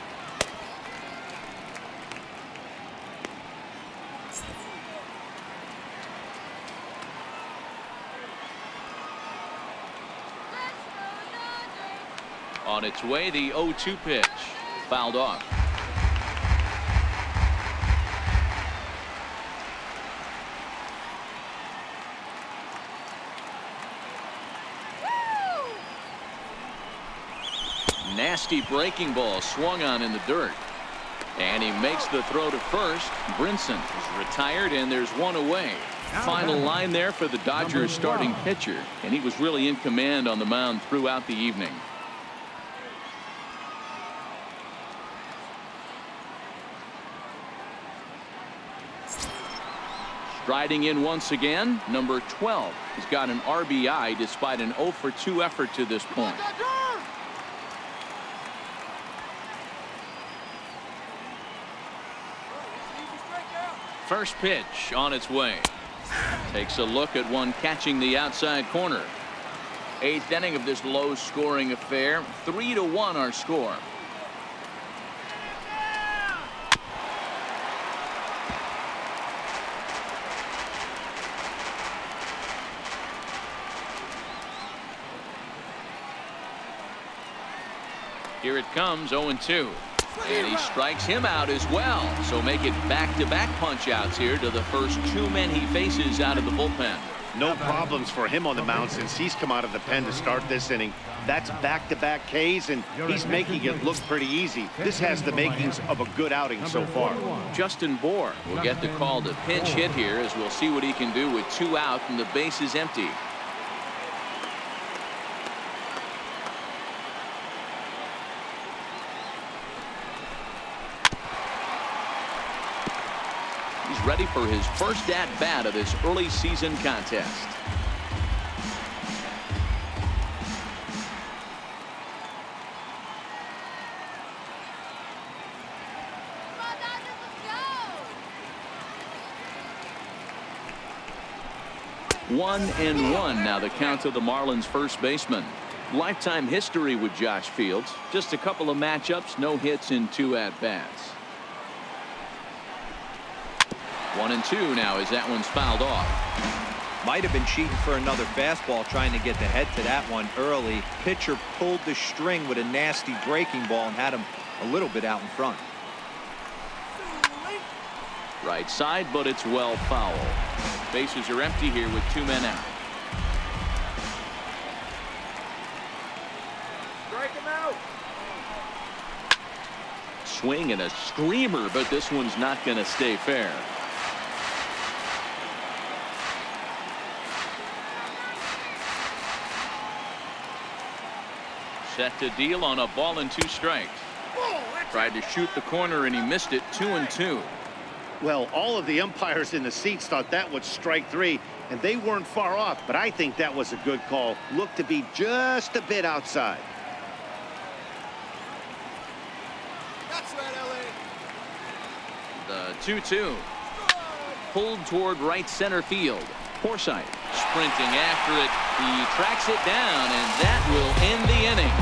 On its way, the 0-2 pitch. Fouled off. Nasty breaking ball swung on in the dirt. And he makes the throw to first. Brinson is retired, and there's 1 away. Final line there for the Dodgers starting pitcher, and he was really in command on the mound throughout the evening. Striding in once again, number 12. He's got an RBI despite an 0 for 2 effort to this point. First pitch on its way. Takes a look at one catching the outside corner. 8th inning of this low-scoring affair. 3-1 our score. Here it comes, 0-2. And he strikes him out as well. So make it back-to-back punch-outs here to the first 2 men he faces out of the bullpen. No problems for him on the mound since he's come out of the pen to start this inning. That's back-to-back Ks, and he's making it look pretty easy. This has the makings of a good outing so far. Justin Bohr will get the call to pinch hit here as we'll see what he can do with 2 out and the base is empty. He's ready for his first at-bat of this early season contest. Come on, Dodgers, let's go. 1-1 now the count of the Marlins first baseman. Lifetime history with Josh Fields. Just a couple of matchups, no hits in 2 at-bats. 1-2 now as that one's fouled off. Might have been cheating for another fastball, trying to get the head to that one early. Pitcher pulled the string with a nasty breaking ball and had him a little bit out in front. Right side, but it's well foul. Bases are empty here with 2 men out. Strike him out. Swing and a screamer, but this one's not going to stay fair. Set to deal on a ball and 2 strikes. Tried to shoot the corner and he missed it. 2-2. Well, all of the umpires in the seats thought that was strike 3, and they weren't far off, but I think that was a good call. Looked to be just a bit outside. That's right, LA. The 2-2. Pulled toward right center field. Forsythe sprinting after it. He tracks it down, and that will end the inning.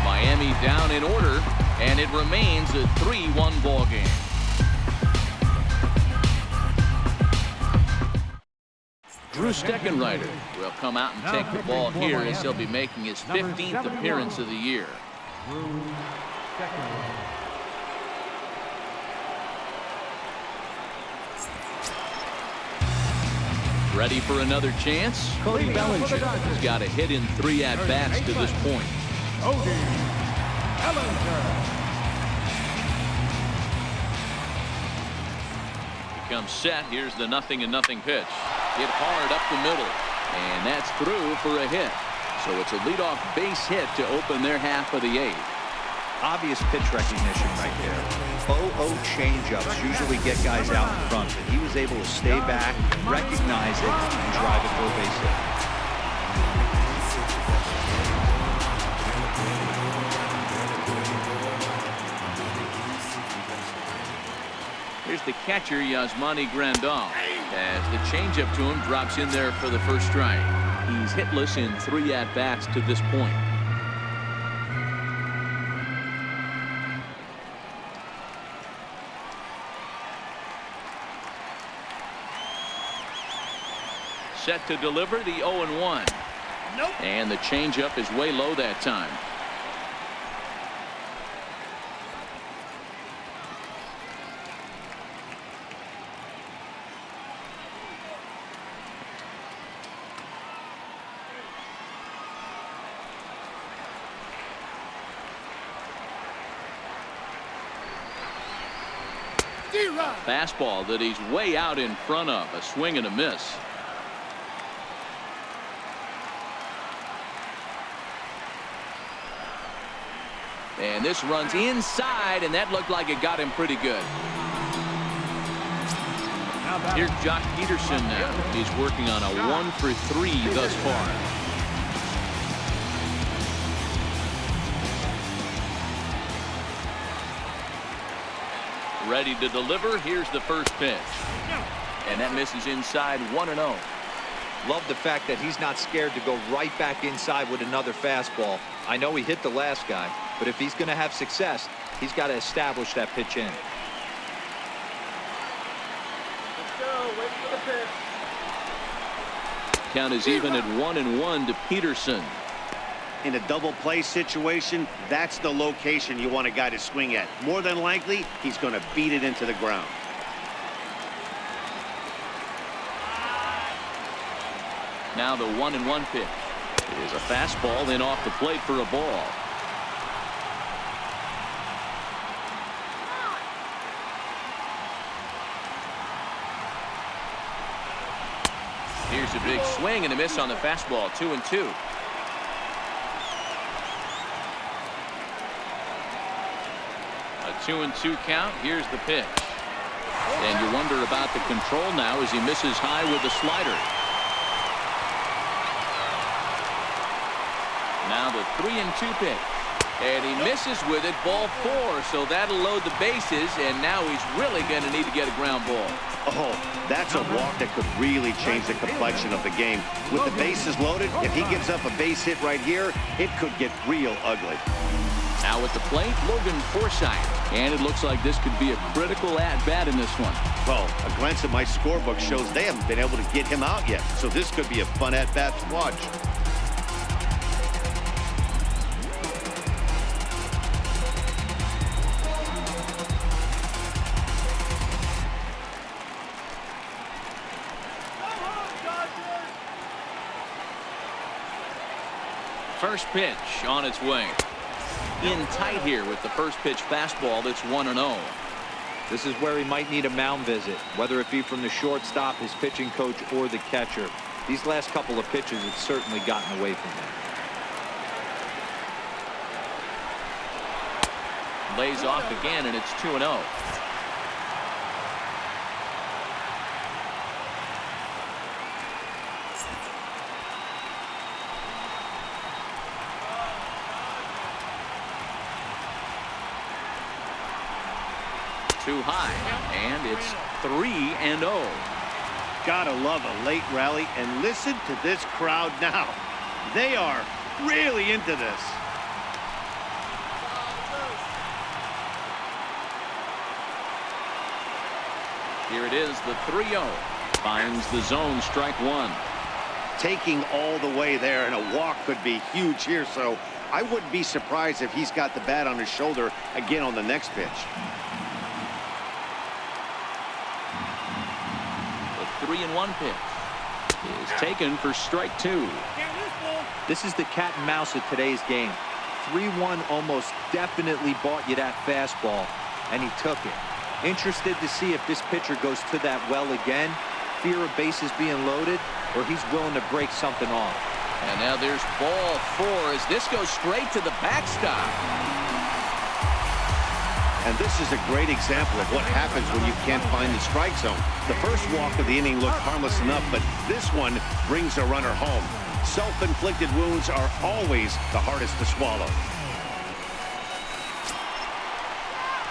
Miami down in order, and it remains a 3-1 ball game. Drew Steckenrider will come out and take the ball here as he'll be making his 15th appearance of the year. Ready for another chance? Cody Bellinger has got a hit in 3 at-bats to this point. Cody Bellinger. He comes set. Here's the 0-0 pitch. Hit hard up the middle, and that's through for a hit. So it's a leadoff base hit to open their half of the 8th. Obvious pitch recognition right there. 0-0 changeups usually get guys out in front, but he was able to stay back, recognize it, and drive it for a base hit. Here's the catcher, Yasmani Grandal, as the changeup to him drops in there for the first strike. He's hitless in 3 at-bats to this point. Set to deliver the 0-1. Nope. And the changeup is way low that time. Fastball that he's way out in front of. A swing and a miss. And this runs inside, and that looked like it got him pretty good. Here's Jock Peterson now. He's working on a 1-for-3 thus far. Ready to deliver. Here's the first pitch. And that misses inside. 1-0. Love the fact that he's not scared to go right back inside with another fastball. I know he hit the last guy, but if he's going to have success, he's got to establish that pitch in. Let's go. Wait for the pitch. Count is even at 1-1 to Peterson. In a double play situation, that's the location you want a guy to swing at. More than likely, he's going to beat it into the ground. Now the 1-1 pitch is a fastball, then off the plate for a ball. Here's a big swing and a miss on the fastball. 2-2. A 2-2 count. Here's the pitch. And you wonder about the control now as he misses high with the slider. Now the 3-2 pitch. And he misses with it. Ball 4. So that'll load the bases. And now he's really going to need to get a ground ball. Oh, that's a walk that could really change the complexion of the game. With the bases loaded, if he gives up a base hit right here, it could get real ugly. Now at the plate, Logan Forsythe. And it looks like this could be a critical at-bat in this one. Well, a glance at my scorebook shows they haven't been able to get him out yet. So this could be a fun at-bat to watch. First pitch on its way. In tight here with the first pitch fastball that's 1-0. This is where he might need a mound visit, whether it be from the shortstop, his pitching coach, or the catcher. These last couple of pitches have certainly gotten away from him. Lays off again, and it's 2-0. Too high, and it's 3-0. Gotta love a late rally, and listen to this crowd now. They are really into this. Here it is, the 3-0. Finds the zone, strike one. Taking all the way there, and a walk could be huge here, so I wouldn't be surprised if he's got the bat on his shoulder again on the next pitch. 3-1 pitch is taken for strike two. This is the cat and mouse of today's game. 3-1 almost definitely bought you that fastball, and he took it. Interested to see if this pitcher goes to that well again. Fear of bases being loaded, or he's willing to break something off. And now there's ball four as this goes straight to the backstop. And this is a great example of what happens when you can't find the strike zone. The first walk of the inning looked harmless enough, but this one brings a runner home. Self-inflicted wounds are always the hardest to swallow.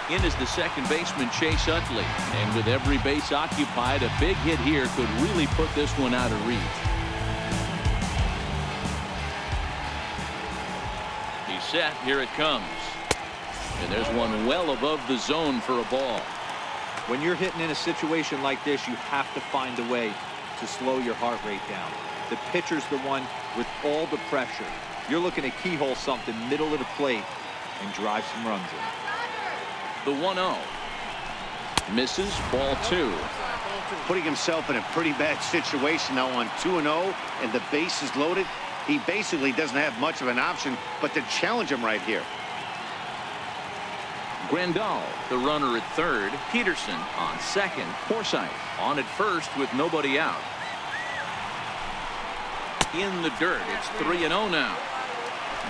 In is the second baseman, Chase Utley. And with every base occupied, a big hit here could really put this one out of reach. He's set. Here it comes. And there's one well above the zone for a ball. When you're hitting in a situation like this, you have to find a way to slow your heart rate down. The pitcher's the one with all the pressure. You're looking to keyhole something middle of the plate and drive some runs in. The 1-0. Misses, ball two. Putting himself in a pretty bad situation now on 2-0, and the base is loaded. He basically doesn't have much of an option but to challenge him right here. Grandal, the runner at third. Peterson on second. Forsythe on at first with nobody out. In the dirt, it's 3-0 now.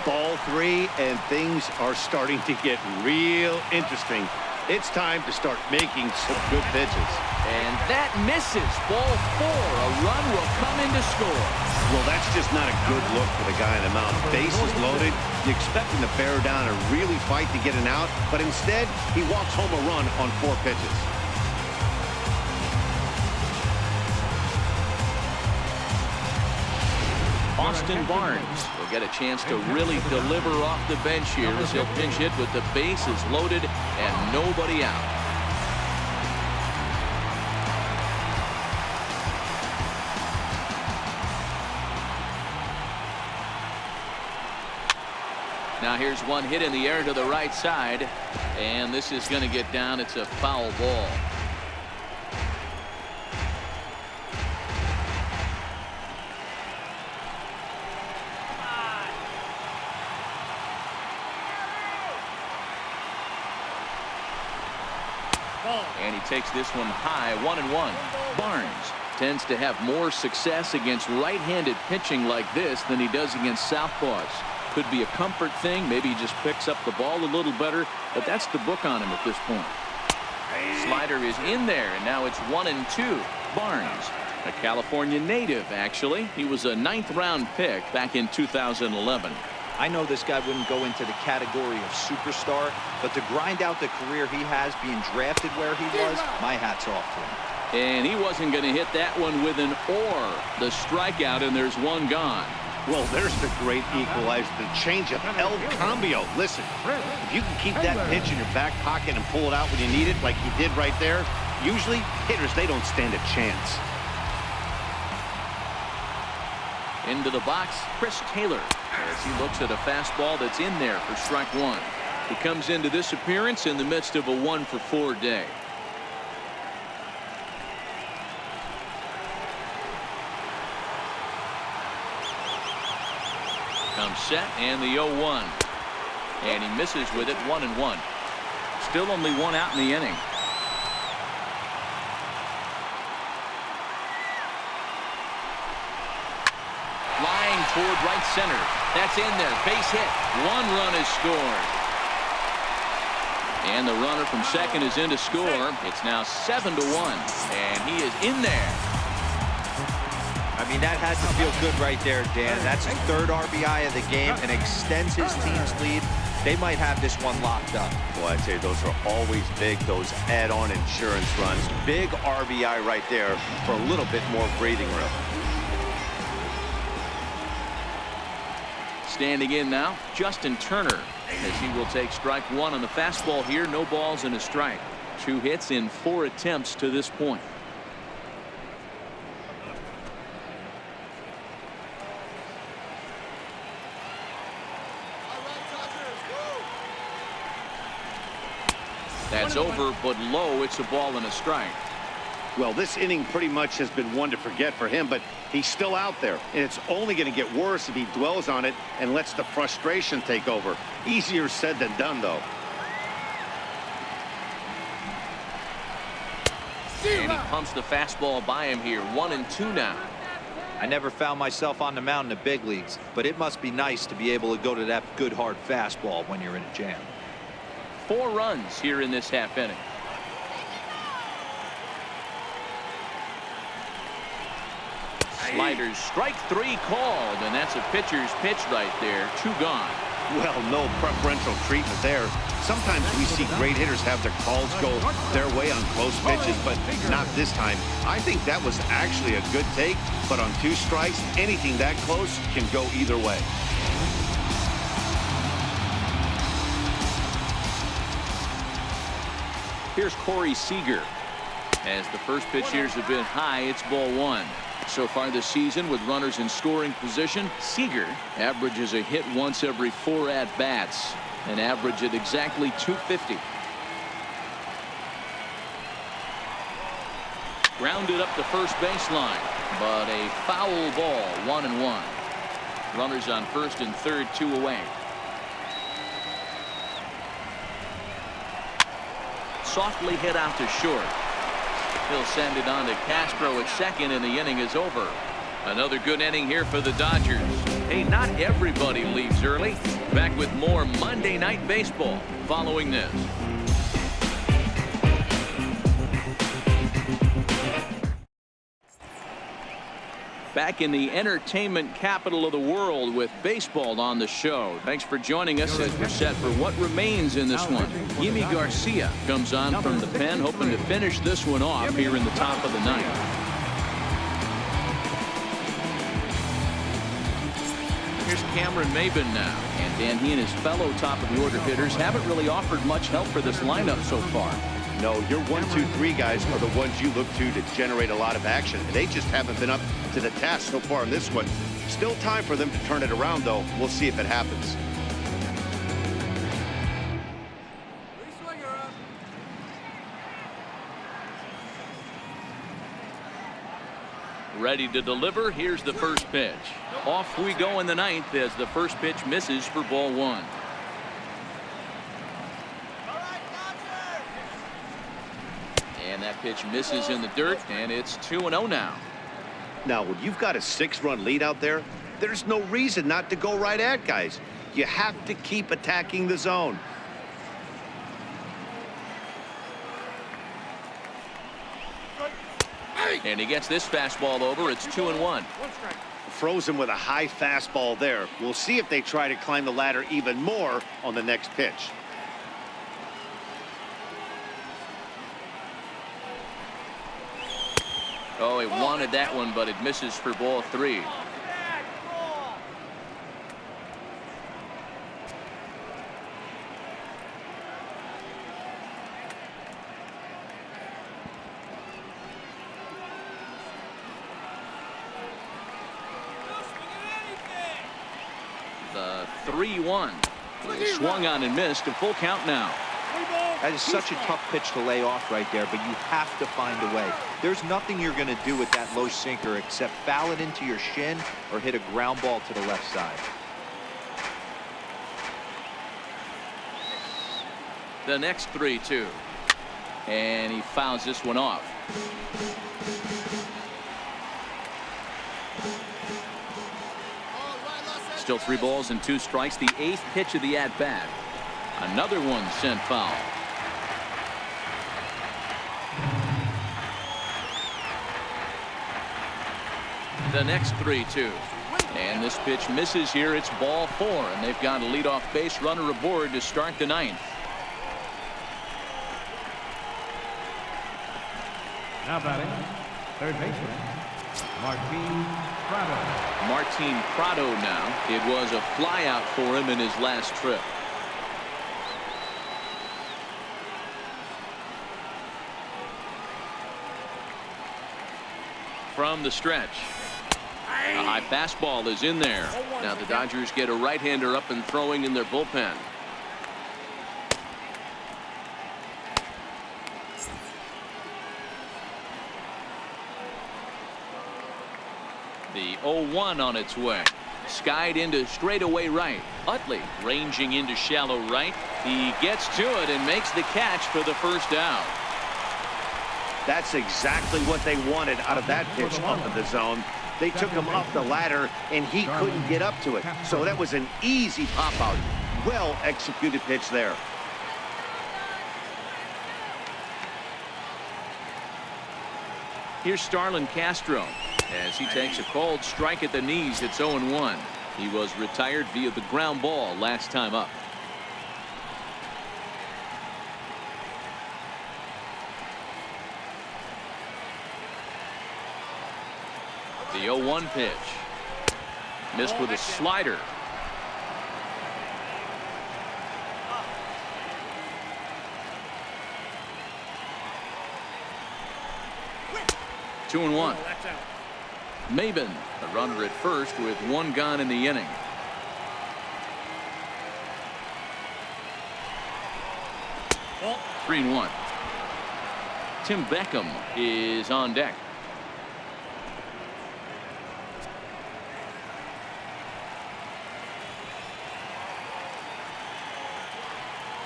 Ball three, and things are starting to get real interesting. It's time to start making some good pitches. And that misses. Ball four. A run will come in to score. Well, that's just not a good look for the guy on the mound. Bases loaded. You expect him to bear down and really fight to get an out, but instead, he walks home a run on 4 pitches. Austin Barnes will get a chance to really deliver off the bench here as he'll pinch hit with the bases loaded and nobody out. Now here's one hit in the air to the right side, and this is going to get down. It's a foul ball. And he takes this one high, 1-1. Barnes tends to have more success against right-handed pitching like this than he does against southpaws. Could be a comfort thing. Maybe he just picks up the ball a little better, but that's the book on him at this point. Slider is in there, and now it's 1-2. Barnes, a California native, actually. He was a 9th-round pick back in 2011. I know this guy wouldn't go into the category of superstar, but to grind out the career he has being drafted where he was, my hat's off to him. And he wasn't going to hit that one with an or. The strikeout, and there's one gone. Well, there's the great equalizer, the changeup, El Cambio. Listen, if you can keep that pitch in your back pocket and pull it out when you need it, like he did right there, usually hitters, they don't stand a chance. Into the box, Chris Taylor, as he looks at a fastball that's in there for strike one. He comes into this appearance in the midst of a 1-for-4 day. Comes set, and the 0-1. And he misses with it, 1-1. Still only one out in the inning. Flying toward right center. That's in there. Base hit. One run is scored. And the runner from second is in to score. It's now 7-1. And he is in there. I mean, that had to feel good right there, Dan. That's his third RBI of the game and extends his team's lead. They might have this one locked up. Well, I'd say those are always big, those add-on insurance runs. Big RBI right there for a little bit more breathing room. Standing in now, Justin Turner, as he will take strike one on the fastball here. No balls and a strike. 2 hits in 4 attempts to this point. That's over, but low. It's a ball and a strike. Well, this inning pretty much has been one to forget for him, but he's still out there, and it's only going to get worse if he dwells on it and lets the frustration take over. Easier said than done, though. And he pumps the fastball by him here. 1-2 now. I never found myself on the mound in the big leagues, but it must be nice to be able to go to that good hard fastball when you're in a jam. 4 runs here in this half inning. Sliders, strike 3 called, and that's a pitcher's pitch right there. 2 gone. Well, no preferential treatment there. Sometimes we see great hitters have their calls go their way on close pitches, but not this time. I think that was actually a good take, but on 2 strikes, anything that close can go either way. Here's Corey Seager. As the first pitch here has been high, it's ball 1. So far this season, with runners in scoring position, Seager averages a hit once every 4 at-bats, an average at exactly 250. Grounded up the first baseline, but a foul ball, 1-1. Runners on first and third, 2 away. Softly hit out to short. He'll send it on to Castro at second, and the inning is over. Another good inning here for the Dodgers. Hey, not everybody leaves early. Back with more Monday Night Baseball following this. Back in the entertainment capital of the world with baseball on the show. Thanks for joining us as we're set for what remains in this one. Yimi Garcia comes on from the pen, hoping to finish this one off here in the top of the 9th. Here's Cameron Maybin now. And Dan, he and his fellow top of the order hitters haven't really offered much help for this lineup so far. No, your 1, 2, 3 guys are the ones you look to generate a lot of action. They just haven't been up to the task so far in this one. Still time for them to turn it around, though. We'll see if it happens. Ready to deliver. Here's the first pitch. Off we go in the 9th as the first pitch misses for ball 1. And that pitch misses in the dirt, and it's 2-0 now. Now, when you've got a 6-run lead out there, there's no reason not to go right at guys. You have to keep attacking the zone. And he gets this fastball over. It's 2-1. Frozen with a high fastball there. We'll see if they try to climb the ladder even more on the next pitch. Oh, he wanted that one, but it misses for ball 3. The 3-1. Swung on and missed. A full count now. That is such a tough pitch to lay off right there, but you have to find a way. There's nothing you're going to do with that low sinker except foul it into your shin or hit a ground ball to the left side. The next 3-2. And he fouls this one off. Still 3 balls and 2 strikes. The 8th pitch of the at-bat. Another one sent foul. The next 3-2. And this pitch misses here. It's ball 4, and they've got a leadoff base runner aboard to start the 9th. Now batting, third baseman, Martin Prado. Martin Prado now. It was a flyout for him in his last trip. From the stretch. A high fastball is in there. Now the Dodgers get a right-hander up and throwing in their bullpen. The 0-1 on its way. Skied into straightaway right. Utley ranging into shallow right. He gets to it and makes the catch for the first out. That's exactly what they wanted out of that pitch up in the zone. They took him up the ladder, and he couldn't get up to it. So that was an easy pop-out. Well-executed pitch there. Here's Starlin Castro as he takes a cold strike at the knees. It's 0-1. He was retired via the ground ball last time up. The 0-1 pitch. Missed with a slider. Two and 1. Maben, the runner at first with 1 gone in the inning. Oh. 3-1. Tim Beckham is on deck.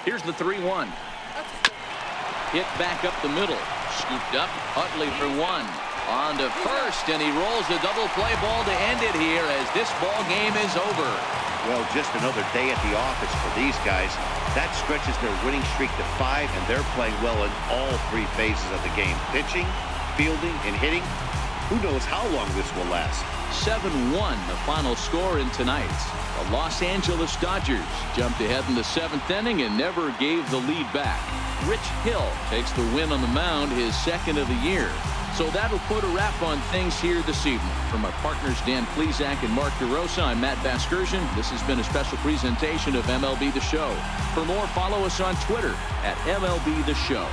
Here's the 3-1. Hit back up the middle. Scooped up. Utley for 1. On to first, and he rolls a double play ball to end it here as this ball game is over. Well, just another day at the office for these guys. That stretches their winning streak to 5, and they're playing well in all 3 phases of the game. Pitching, fielding, and hitting. Who knows how long this will last. 7-1 the final score in tonight's. The Los Angeles Dodgers jumped ahead in the 7th inning and never gave the lead back. Rich Hill takes the win on the mound, his 2nd of the year. So that'll put a wrap on things here this evening. From our partners Dan Plesac and Mark DeRosa, I'm Matt Vasgersian. This has been a special presentation of MLB The Show. For more, follow us on Twitter at MLB The Show.